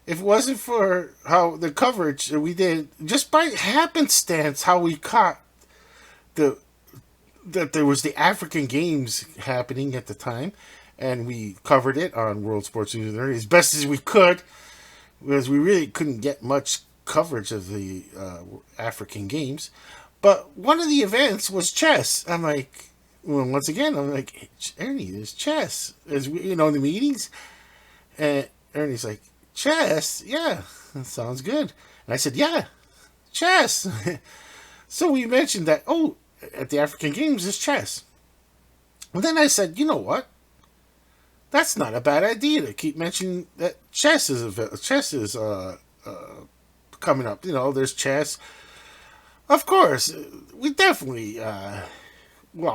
if it wasn't for how the coverage that we did, just by happenstance, how we caught that there was the African Games happening at the time, and we covered it on World Sports News as best as we could, because we really couldn't get much coverage of the African Games. But one of the events was chess. I'm like, once again, hey, Ernie, there's chess. As we, in the meetings, and Ernie's like, chess? Yeah, that sounds good. And I said, yeah, chess. So we mentioned that, at the African Games, there's chess. And then I said, you know what? That's not a bad idea to keep mentioning that chess is coming up. There's chess. Of course, we definitely, we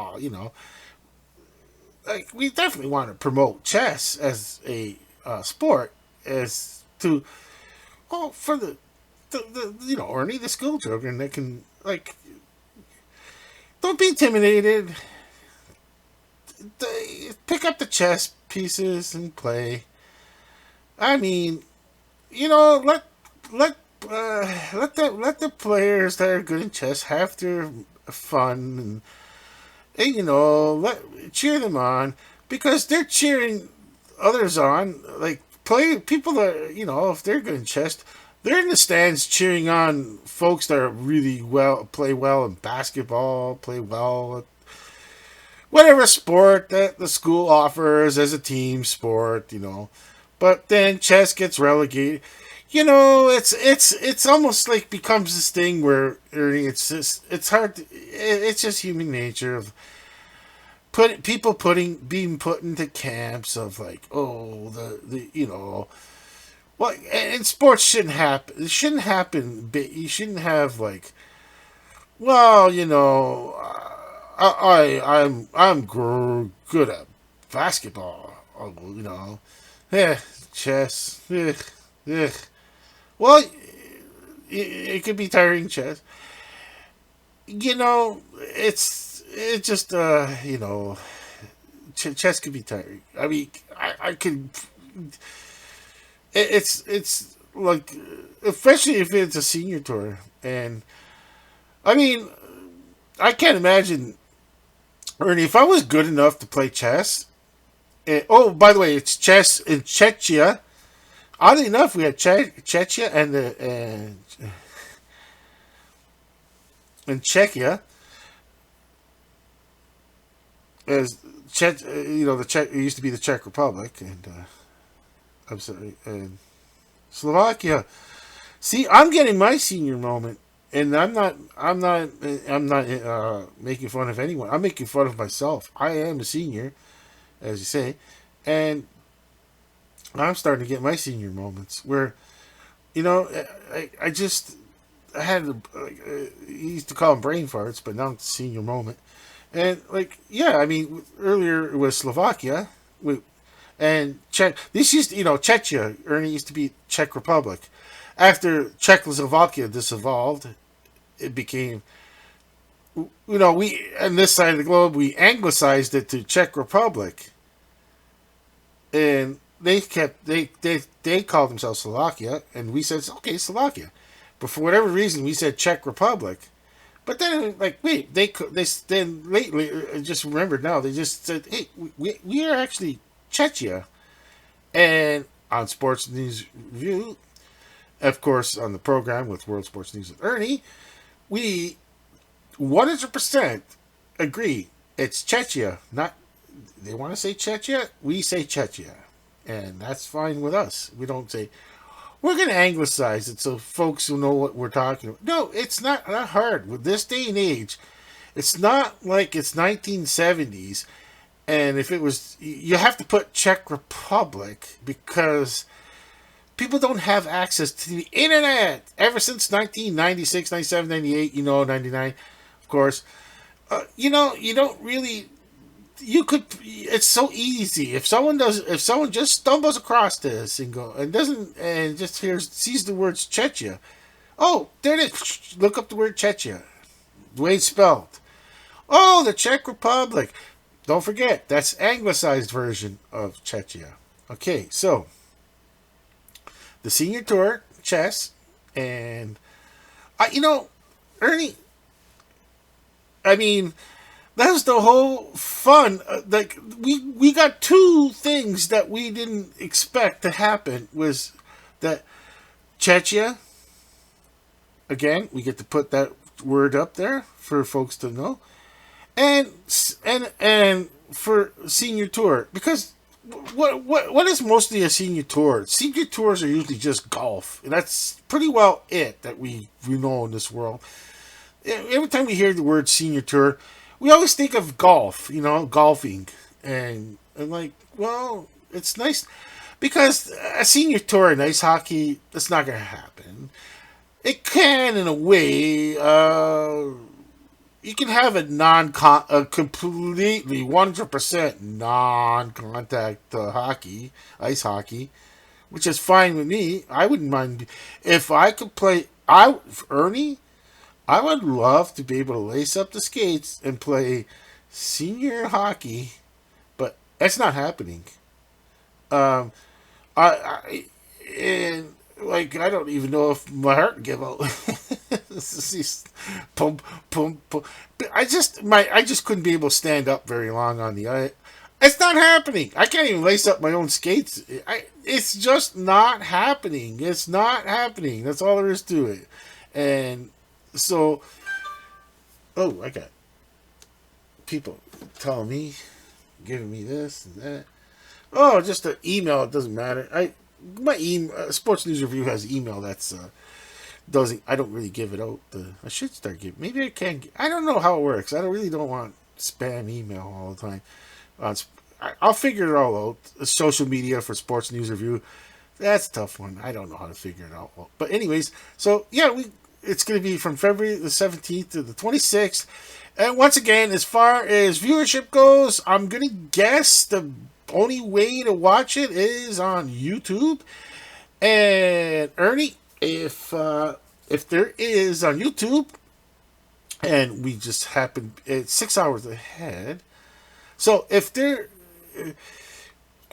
definitely want to promote chess as a sport, as to, for the Ernie, the school children that can, don't be intimidated. Pick up the chess pieces and play. I mean, you know, let the players that are good in chess have their fun, and you know, cheer them on because they're cheering others on. Like play people that you know, if they're good in chess, they're in the stands cheering on folks that are really play well in basketball, play well at whatever sport that the school offers as a team sport, you know. But then chess gets relegated. You know, it's almost like becomes this thing where Ernie, it's hard. It's just human nature of people being put into camps of like, oh, the you know, well, and sports shouldn't happen. It shouldn't happen. You shouldn't have like, well, you know, good at basketball. Oh, you know, yeah, chess. Yeah. Well, it could be tiring chess. You know, it just you know, chess could be tiring. I mean, I could. It's like, especially if it's a senior tour, and I mean, I can't imagine Ernie if I was good enough to play chess. Oh, by the way, it's chess in Czechia. Oddly enough, we had Czechia and Czechia as Czech. You know, the Czech it used to be the Czech Republic, and I'm sorry, and Slovakia. See, I'm getting my senior moment, and I'm not making fun of anyone. I'm making fun of myself. I am a senior, as you say, and I'm starting to get my senior moments where, you know, I just I had he used to call them brain farts, but now it's a senior moment, and like yeah, I mean earlier it was Slovakia, and Czech. This used to, you know, Czechia. Ernie used to be Czech Republic. After Czechoslovakia dissolved, it became, you know, we on this side of the globe we anglicized it to Czech Republic, and they called themselves Slovakia, and we said okay Slovakia, but for whatever reason we said Czech Republic. But then, like, wait, they then lately, I just remembered now, they just said, hey, we are actually Czechia. And on Sports News Review, of course, on the program with World Sports News with Ernie, we 100% agree it's Czechia. Not, they want to say Czechia, we say Czechia. And that's fine with us. We don't say, we're going to anglicize it so folks will know what we're talking about. No, it's not hard. With this day and age, it's not like it's 1970s. And if it was, you have to put Czech Republic because people don't have access to the internet ever since 1996, 97, 98, you know, 99, of course. You know, you don't really, you could, it's so easy. If someone just stumbles across this and doesn't, and just sees the words Czechia, oh, there it is. Look up the word Czechia, the way it's spelled. Oh, the Czech Republic. Don't forget, that's anglicized version of Czechia. Okay, so the senior tour chess, and you know, Ernie. I mean, that was the whole fun. Like we got two things that we didn't expect to happen. Was that Czechia? Again, we get to put that word up there for folks to know, and for senior tour because what is mostly a senior tour? Senior tours are usually just golf, and that's pretty well it that we know in this world. Every time we hear the word senior tour, we always think of golf, you know, golfing, and like, well, it's nice because a senior tour in ice hockey, that's not going to happen. It can, in a way. You can have a completely 100% non-contact ice hockey, which is fine with me. I wouldn't mind if I could play. Ernie, I would love to be able to lace up the skates and play senior hockey, but that's not happening. Um, I and like I don't even know if my heart would give out. This is pump, pump, pump. I just couldn't be able to stand up very long on the ice. It's not happening. I can't even lace up my own skates. It's just not happening. It's not happening. That's all there is to it. And so, oh, I got people telling me, giving me this and that. Oh, just an email. It doesn't matter. My email, Sports News Review has email that's doesn't. I don't really give it out. I should start giving. Maybe I can. I don't know how it works. I really don't want spam email all the time. I'll figure it all out. Social media for Sports News Review. That's a tough one. I don't know how to figure it out. But anyways, so yeah, it's going to be from February the 17th to the 26th. And once again, as far as viewership goes, I'm going to guess the only way to watch it is on YouTube. And Ernie, if there is on YouTube, and we just happen it's 6 hours ahead. So if there,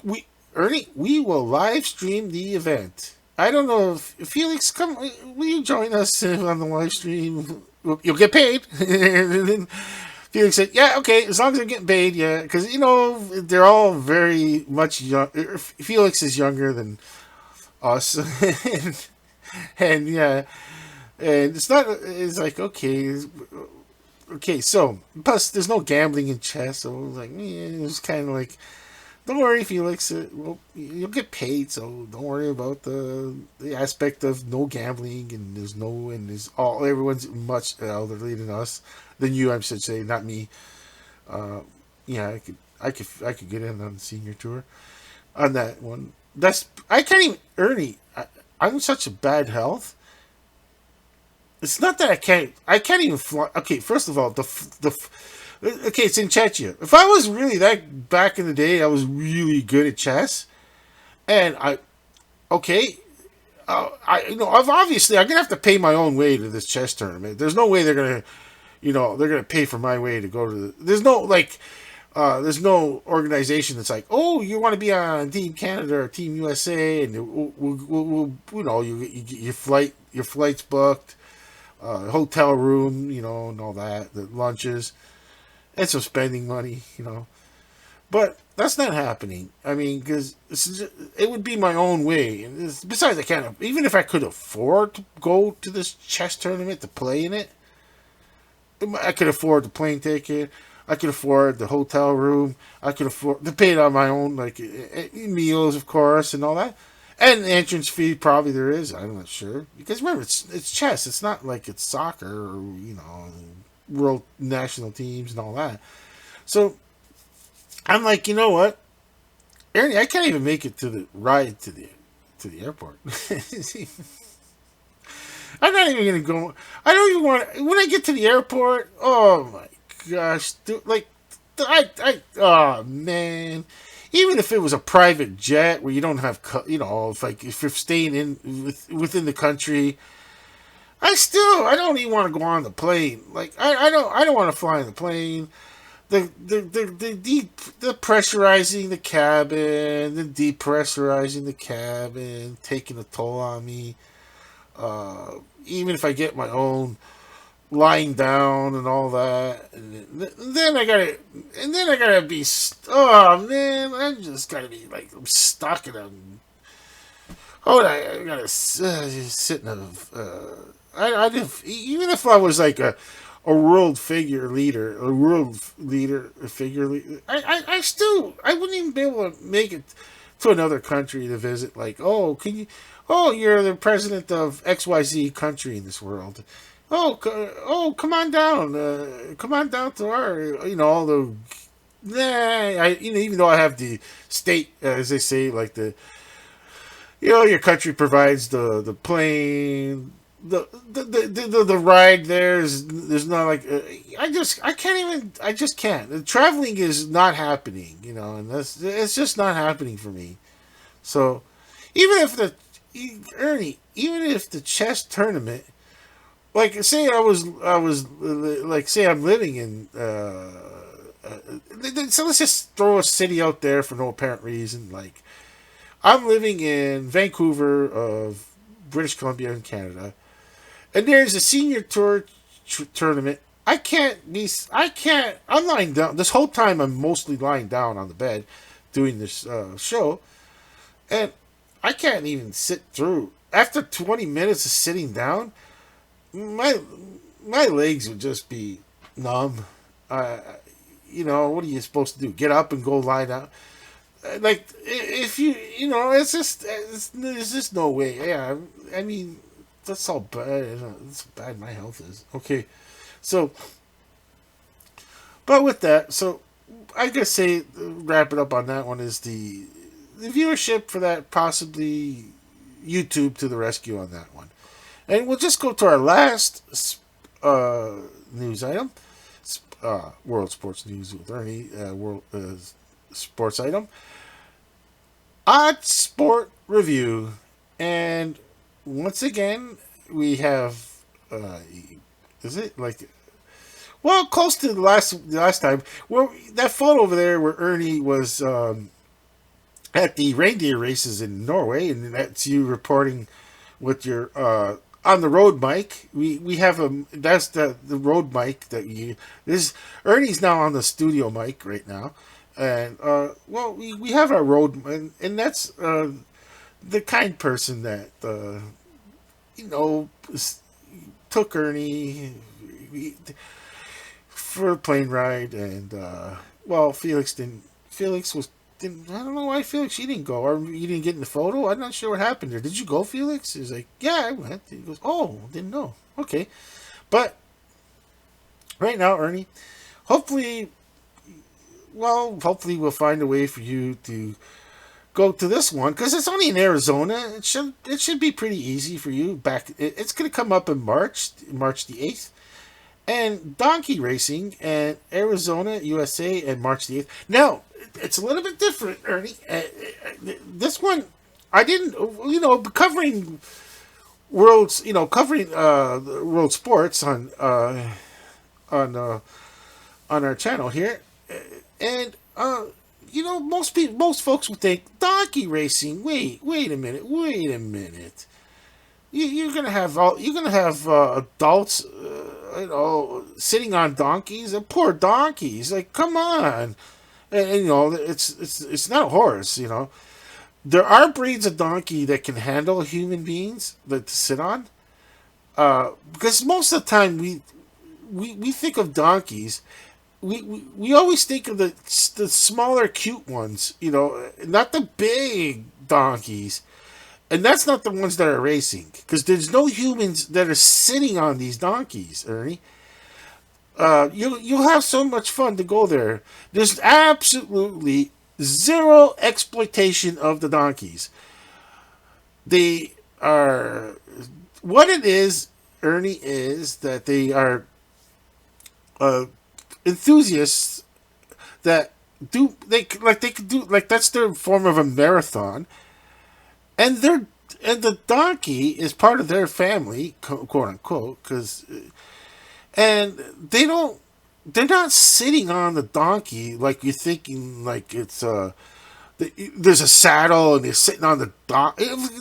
we Ernie, we will live stream the event. I don't know if Felix, come, will you join us on the live stream? You'll get paid. Felix said, "Yeah, okay, as long as I'm getting paid, yeah, because they're all very much young. Felix is younger than us, and yeah, and it's not. It's like okay. So plus, there's no gambling in chess, so it was like, it was kind of like, don't worry, Felix. Well, you'll get paid, so don't worry about the aspect of no gambling and there's all everyone's much elderly than us, than you. I should say, not me. Yeah, I could get in on the senior tour on that one. I can't even Ernie. I'm such a bad health. It's not that I can't even fly. Okay, first of all, okay, it's in Czechia. If I was really that back in the day, I was really good at chess, and okay, I've obviously I'm gonna have to pay my own way to this chess tournament. There's no way they're gonna pay for my way to go to there's no organization that's like, oh, you want to be on Team Canada or Team USA, and you get your flight's booked, hotel room, and all that, the lunches, and some spending money. But that's not happening. I mean, because it would be my own way. And besides, even if I could afford to go to this chess tournament to play in it, I could afford the plane ticket. I could afford the hotel room. I could afford to pay it on my own, like meals, of course, and all that. And the entrance fee, probably there is. I'm not sure, because remember, it's chess. It's not like it's soccer or world national teams and all that. So I'm like, you know what, Ernie, I can't even make it to the ride to the airport. I'm not even gonna go. I don't even want. When I get to the airport, oh my gosh, dude, like, oh man. Even if it was a private jet where you don't have, if you're staying within the country, I don't even want to go on the plane. Like, I don't want to fly in the plane. The pressurizing the cabin, the depressurizing the cabin, taking a toll on me. Even if I get my own lying down and all that, and then I gotta be. Oh man, I just gotta be like, I'm stuck in a. Oh, I gotta just sit in a. Even if I was like a world leader, a figure leader, I wouldn't even be able to make it to another country to visit. Like, oh, can you? Oh, you're the president of XYZ country in this world. Come on down. Come on down to our, all the. Even though I have the state, as they say, like your country provides the plane, the ride. There's not like I can't even. I just can't. The traveling is not happening. And it's just not happening for me. So, even if Ernie, even if the chess tournament, like say like say I'm living in so let's just throw a city out there for no apparent reason. Like I'm living in Vancouver of British Columbia in Canada, and there's a senior tour tournament. I can't. I'm lying down this whole time. I'm mostly lying down on the bed doing this show, and I can't even sit through. After 20 minutes of sitting down, my my legs would just be numb. Uh, what are you supposed to do? Get up and go lie down? Like if it's just there's just no way. Yeah, I mean that's how bad that's how bad my health is. Okay, so but with that, so I guess say wrap it up on that one is the viewership for that possibly YouTube to the rescue on that one. And we'll just go to our last news item. World Sports News with Ernie. World Sports item. Odd Sport Review. And once again, we have. Is it like. Well, close to the last time. Where that photo over there where Ernie was at the reindeer races in Norway, and that's you reporting with your on the road mic. We have a that's the road mic that you this Ernie's now on the studio mic right now, and well we have our road and that's the kind person that you know took Ernie for a plane ride and well Felix was didn't I don't know why Felix she didn't go or you didn't get in the photo. I'm not sure what happened there. Did you go, Felix? He's like, yeah, I went. He goes, oh, didn't know. Okay, but right now, Ernie, hopefully, hopefully we'll find a way for you to go to this one because it's only in Arizona. It should be pretty easy for you. It's going to come up in March the 8th. And donkey racing in Arizona, USA, and March the 8th. Now, it's a little bit different, Ernie. This one, I didn't, covering covering world sports on our channel here, and most folks would think donkey racing. Wait a minute, wait a minute. You're gonna have adults, sitting on donkeys. Poor donkeys. Like, come on, and it's not a horse. There are breeds of donkey that can handle human beings that to sit on. Because most of the time we think of donkeys. We always think of the smaller, cute ones. Not the big donkeys. And that's not the ones that are racing, because there's no humans that are sitting on these donkeys, Ernie. You'll have so much fun to go there. There's absolutely zero exploitation of the donkeys. They are what it is, Ernie, is that they are enthusiasts that they could do like that's their form of a marathon and the donkey is part of their family, quote unquote, because and they're not sitting on the donkey like you're thinking like it's there's a saddle and they're sitting on the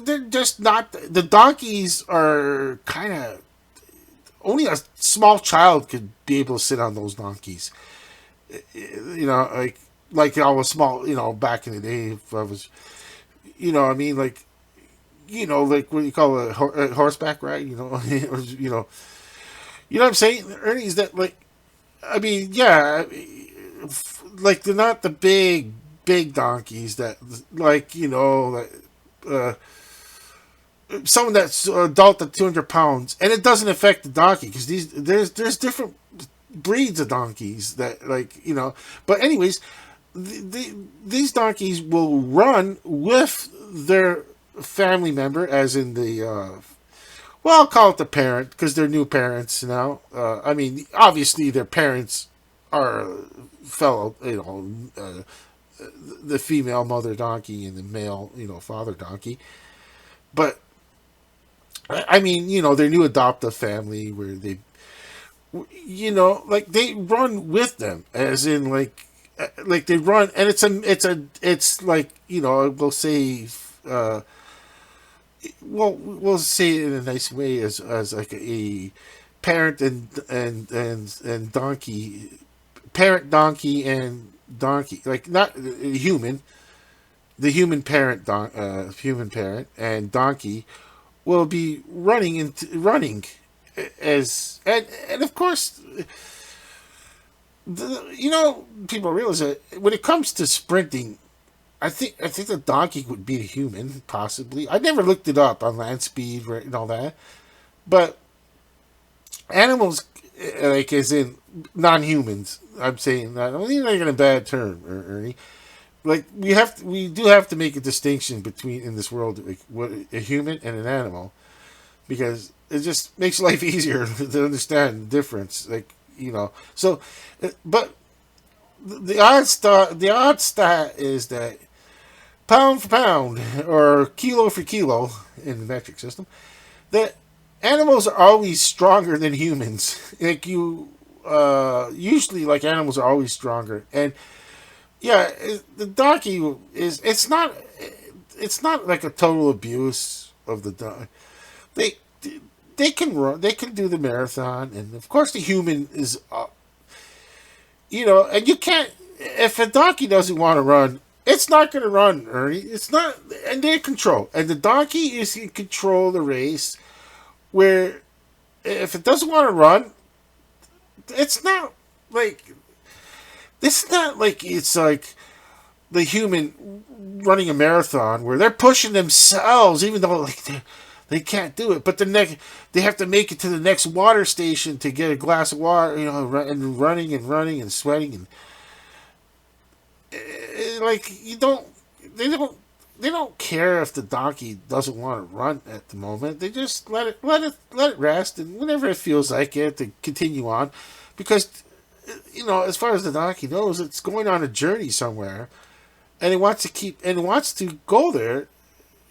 they're just not. The donkeys are kind of only a small child could be able to sit on those donkeys. Like I was small, back in the day. If I was, I mean, like what you call a horseback ride, or, what I'm saying, Ernie, is that like, I mean, yeah, like they're not the big donkeys that like someone that's adult at 200 pounds, and it doesn't affect the donkey because there's different breeds of donkeys that But anyways, these donkeys will run with their family member, as in the well, I'll call it the parent because they're new parents now. I mean, obviously their parents are fellow, the female mother donkey and the male, father donkey. But I mean, their new adoptive family where they, like they run with them, as in like they run, and it's like we'll say, uh, we'll say it in a nice way as like a parent and donkey, parent donkey and donkey, like not human, the human parent human parent and donkey will be running as and of course people realize that when it comes to sprinting, I think the donkey would beat a human possibly. I never looked it up on land speed and all that, but animals like as in non-humans. I'm saying that. I'm not even a bad term, Ernie. Like we do have to make a distinction between in this world, like what a human and an animal, because it just makes life easier to understand the difference. Like so, but the odd stat is that pound for pound or kilo for kilo in the metric system, that animals are always stronger than humans. Like usually like animals are always stronger, and yeah, the donkey is. It's not like a total abuse of the dog. They they can run. They can do the marathon, and of course the human is. And you can't. If a donkey doesn't want to run, it's not going to run, Ernie. It's not, and they're in control, and the donkey is in control of the race. Where if it doesn't want to run, it's not like it's like the human running a marathon where they're pushing themselves even though like they can't do it, but they have to make it to the next water station to get a glass of water, and running and running and sweating and like they don't care if the donkey doesn't want to run at the moment. They just let it rest, and whenever it feels like it to continue on, because as far as the donkey knows, it's going on a journey somewhere, and it wants to go there.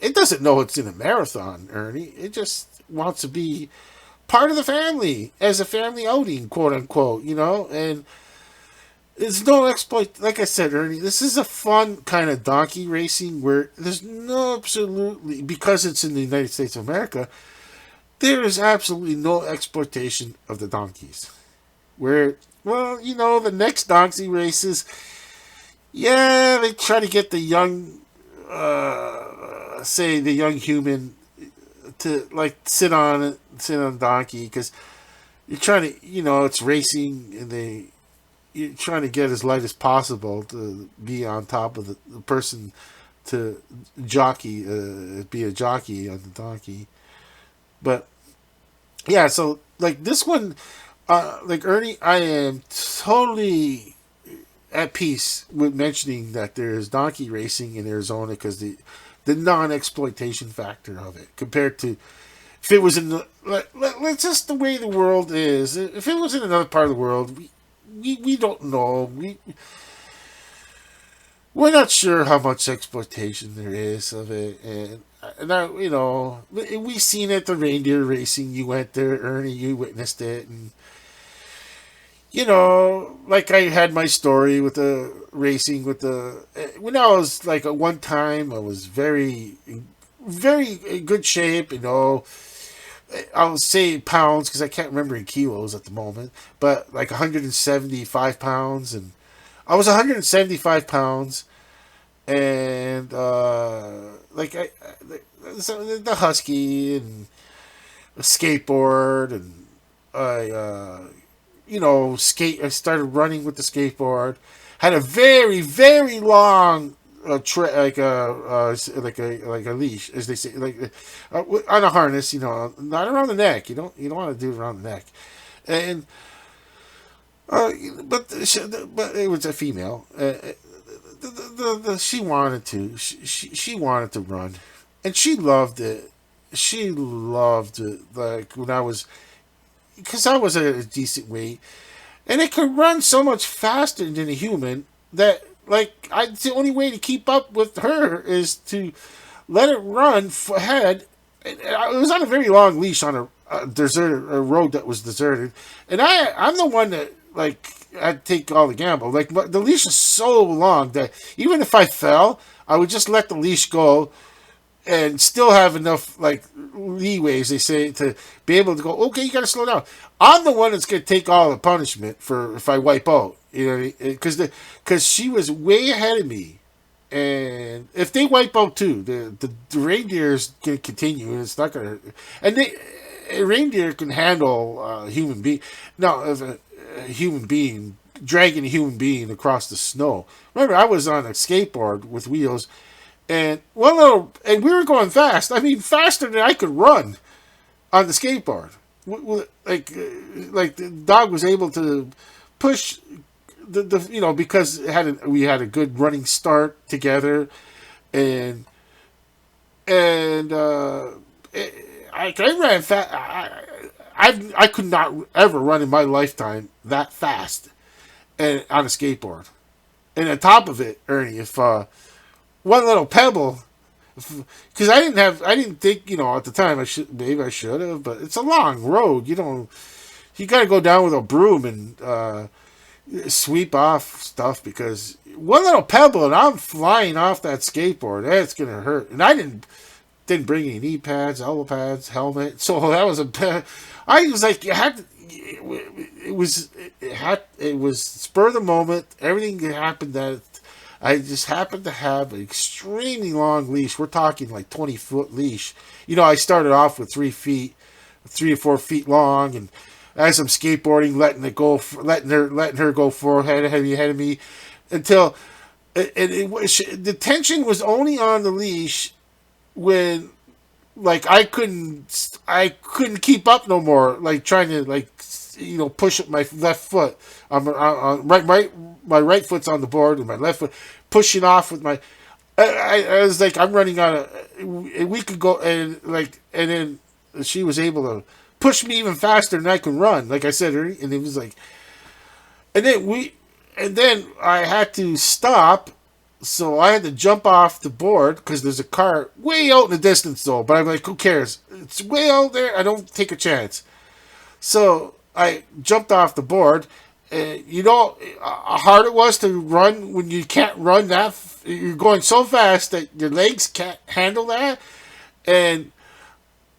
It doesn't know it's in a marathon, Ernie. It just wants to be part of the family as a family outing, quote unquote. And there's no exploit. Like I said, Ernie, this is a fun kind of donkey racing where there's no absolutely, because it's in the United States of America, there is absolutely no exploitation of the donkeys. Where, well, the next donkey races, yeah, they try to get the young, say the young human to like sit on donkey, because you're trying to, it's racing, and you're trying to get as light as possible to be on top of the person to be a jockey on the donkey. But yeah, so like this one, like Ernie, I am totally at peace with mentioning that there is donkey racing in Arizona, because the non-exploitation factor of it compared to if it was in let's just the way the world is. If it was in another part of the world, we don't know. We're not sure how much exploitation there is of it, and now we seen it, the reindeer racing. You went there, Ernie. You witnessed it, and like I had my story with the racing with the when I was like at one time I was very, very in good shape. I'll say pounds because I can't remember in kilos at the moment, but like 175 pounds, and I was 175 pounds, and like the husky and a skateboard, and I started running with the skateboard. Had a very, very long like a leash, as they say, like on a harness. Not around the neck. You don't want to do it around the neck, and uh, but it was a female. She wanted to. She wanted to run, and she loved it. She loved it. Like when I was, because I was at a decent weight, and it could run so much faster than a human that the only way to keep up with her is to let it run ahead it was on a very long leash on a road that was deserted, and I'm the one that like I'd take all the gamble. Like the leash is so long that even if I fell, I would just let the leash go and still have enough like leeway, as they say, to be able to go. Okay, you got to slow down. I'm the one that's gonna take all the punishment for if I wipe out. You know, because she was way ahead of me, and if they wipe out too, the reindeer's gonna continue. It's not gonna, and a reindeer can handle a human being. No, if a human being dragging a human being across the snow. Remember, I was on a skateboard with wheels, and and we were going fast. I mean, faster than I could run on the skateboard. Like the dog was able to push because we had a good running start together, and and I ran fast. I could not ever run in my lifetime that fast and on a skateboard. And on top of it, Ernie, if one little pebble, because I didn't think, at the time maybe I should have, but it's a long road. You got to go down with a broom and sweep off stuff, because one little pebble and I'm flying off that skateboard. That's gonna hurt. And I didn't bring any knee pads, elbow pads, helmet. So that was I was like, you had to, it was spur of the moment. Everything happened that I just happened to have an extremely long leash. We're talking like 20-foot leash. I started off with 3 to 4 feet long, and as I'm skateboarding, letting her go forward, ahead of me, until the tension was only on the leash when like I couldn't keep up no more. Like trying to push up my left foot. My right foot's on the board and my left foot pushing off with my. I was like, I'm running on we could go and then she was able to push me even faster than I could run. Like I said, and it was like, and then I had to stop. So I had to jump off the board because there's a car way out in the distance though. But I'm like, who cares? It's way out there. I don't take a chance. So I jumped off the board. How hard it was to run when you can't run that. You're going so fast that your legs can't handle that. And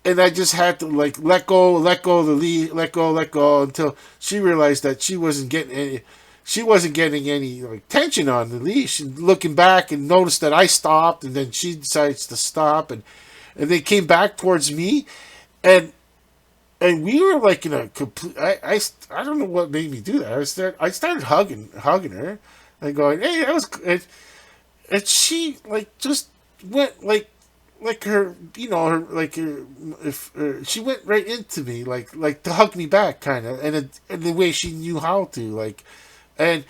I just had to let go of the lead, let go until she realized that she wasn't getting any tension on the leash, and looking back and noticed that I stopped, and then she decides to stop, and they came back towards me, and we were like in a complete. I don't know what made me do that. I started hugging her and going, hey, that was, and she just went her, if she went right into me, to hug me back, kind of, and the way she knew how to, and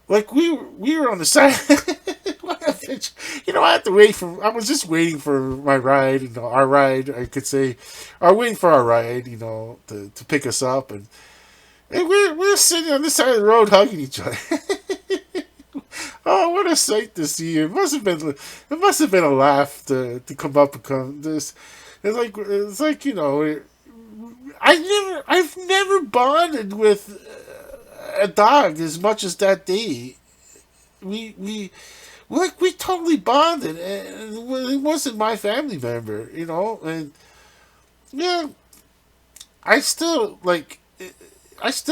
we were on the side. What a bitch. I had to wait for. I was just waiting for my ride. Our ride. I could say, or waiting for our ride. To pick us up, and we're sitting on the side of the road hugging each other. Oh, what a sight to see! It must have been a laugh to come up and come this. It's like I've never bonded with a dog as much as that day. We totally bonded, and it wasn't my family member, and yeah, I still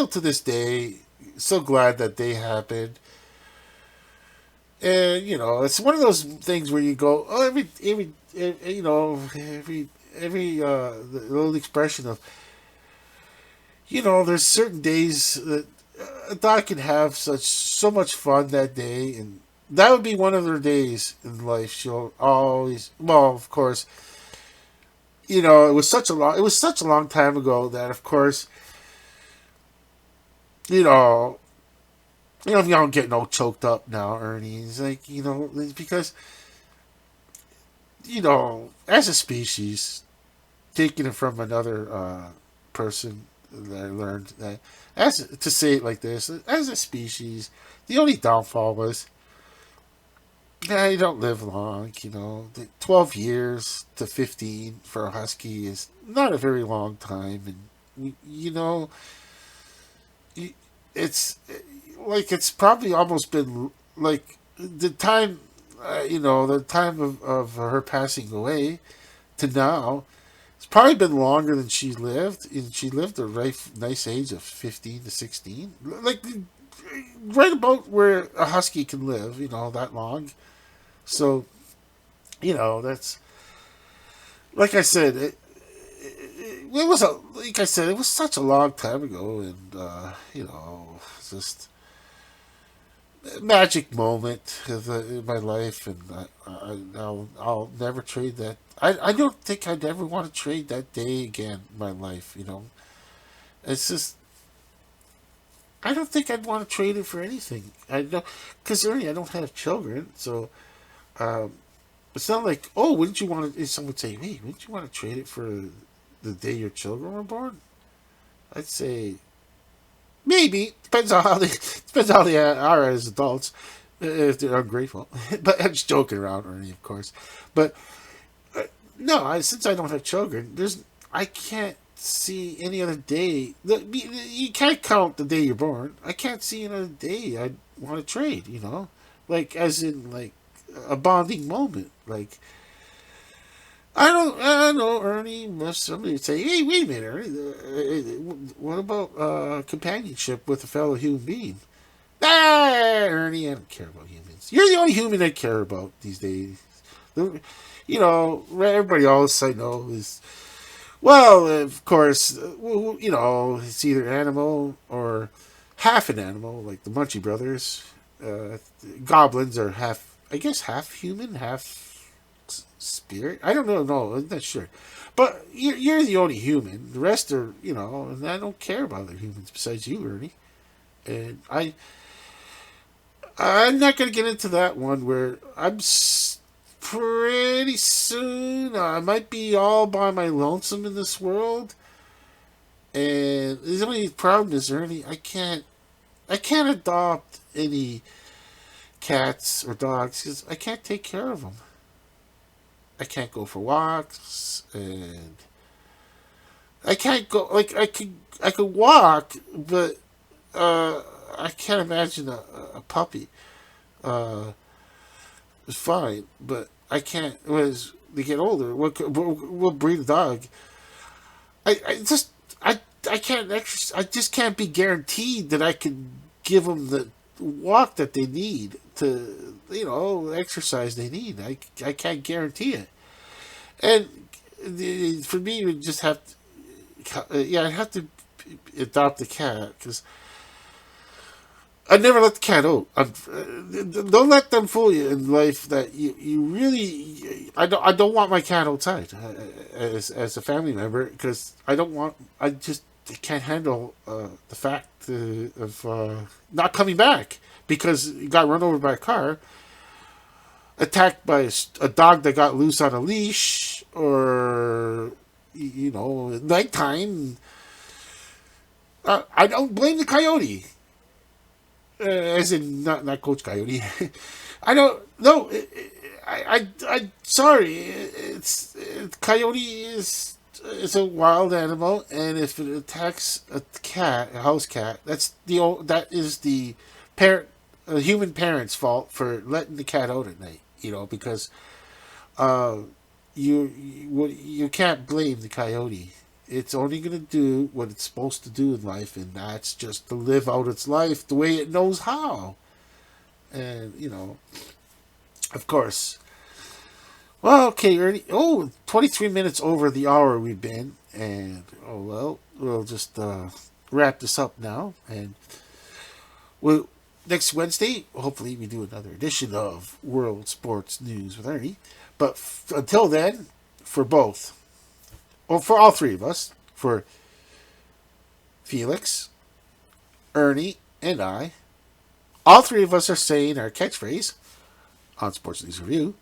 to this day so glad that they happened. And it's one of those things where you go, oh, every the little expression of, there's certain days that a dog can have so much fun that day, and that would be one of their days in life. She'll always, well, of course, it was such a long time ago that, of course, you know, you don't get no choked up now, Ernie. It's like, because, as a species, taking it from another person, that I learned that, to say it like this, as a species, the only downfall was, Yeah, you don't live long, you know. 12 years to 15 for a husky is not a very long time, and you know, it's like it's probably almost been like the time, the time of her passing away to now. It's probably been longer than she lived, and she lived a nice age of 15 to 16, like right about where a husky can live, that long. So, that's like I said, it was like I said, it was such a long time ago, and just a magic moment in my life, and I'll never trade that. I don't think I'd ever want to trade that day again in my life. It's just I don't think I'd want to trade it for anything. I know, because Ernie, I don't have children, so um, it's not like, oh, wouldn't you want to? If someone would say, hey, wouldn't you want to trade it for the day your children were born? I'd say maybe. Depends on how they are as adults, if they're ungrateful. But I'm just joking around, Ernie, of course. But no, since I don't have children, I can't see any other day. You can't count the day you're born. I can't see another day I'd want to trade. Like as in like a bonding moment. Like I don't know, Ernie. Somebody would say, "Hey, wait a minute, Ernie. What about companionship with a fellow human being?" Ah, Ernie, I don't care about humans. You're the only human I care about these days. Everybody else I know is, well, of course, it's either animal or half an animal, like the Munchie brothers. Uh, Goblins are half, I guess, half human, half spirit. I don't know. No, I'm not sure. But you're the only human. The rest are, and I don't care about other humans besides you, Ernie. And I'm not going to get into that one where pretty soon I might be all by my lonesome in this world. And the only problem is, Ernie, I can't adopt any cats or dogs because I can't take care of them. I can't go for walks, and I can't go like I could walk, but uh, I can't imagine a puppy. Uh, it's fine, but I can't. As they get older, what breed of dog? I just I can't I just can't be guaranteed that I can give them the walk that they need to exercise they need. I can't guarantee it. And for me, you just have to, yeah, I have to adopt a cat because I never let the cat out. Don't let them fool you in life that you really. I don't want my cat outside as a family member because I just can't handle the fact of not coming back because he got run over by a car, attacked by a dog that got loose on a leash, or at nighttime. I don't blame the coyote, as in not Coach Coyote. I don't no. I sorry. Coyote is a wild animal, and if it attacks a house cat, that is the parent, human parent's fault for letting the cat out at night. Because uh, you can't blame the coyote. It's only going to do what it's supposed to do in life, and that's just to live out its life the way it knows how. And, of course. Well, okay, Ernie. Oh, 23 minutes over the hour we've been. And, oh, well, we'll just wrap this up now. And next Wednesday, hopefully, we do another edition of World Sports News with Ernie. But until then, for both, or for all three of us, for Felix, Ernie, and I, all three of us are saying our catchphrase on Sports News Review: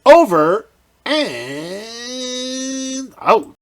over and out.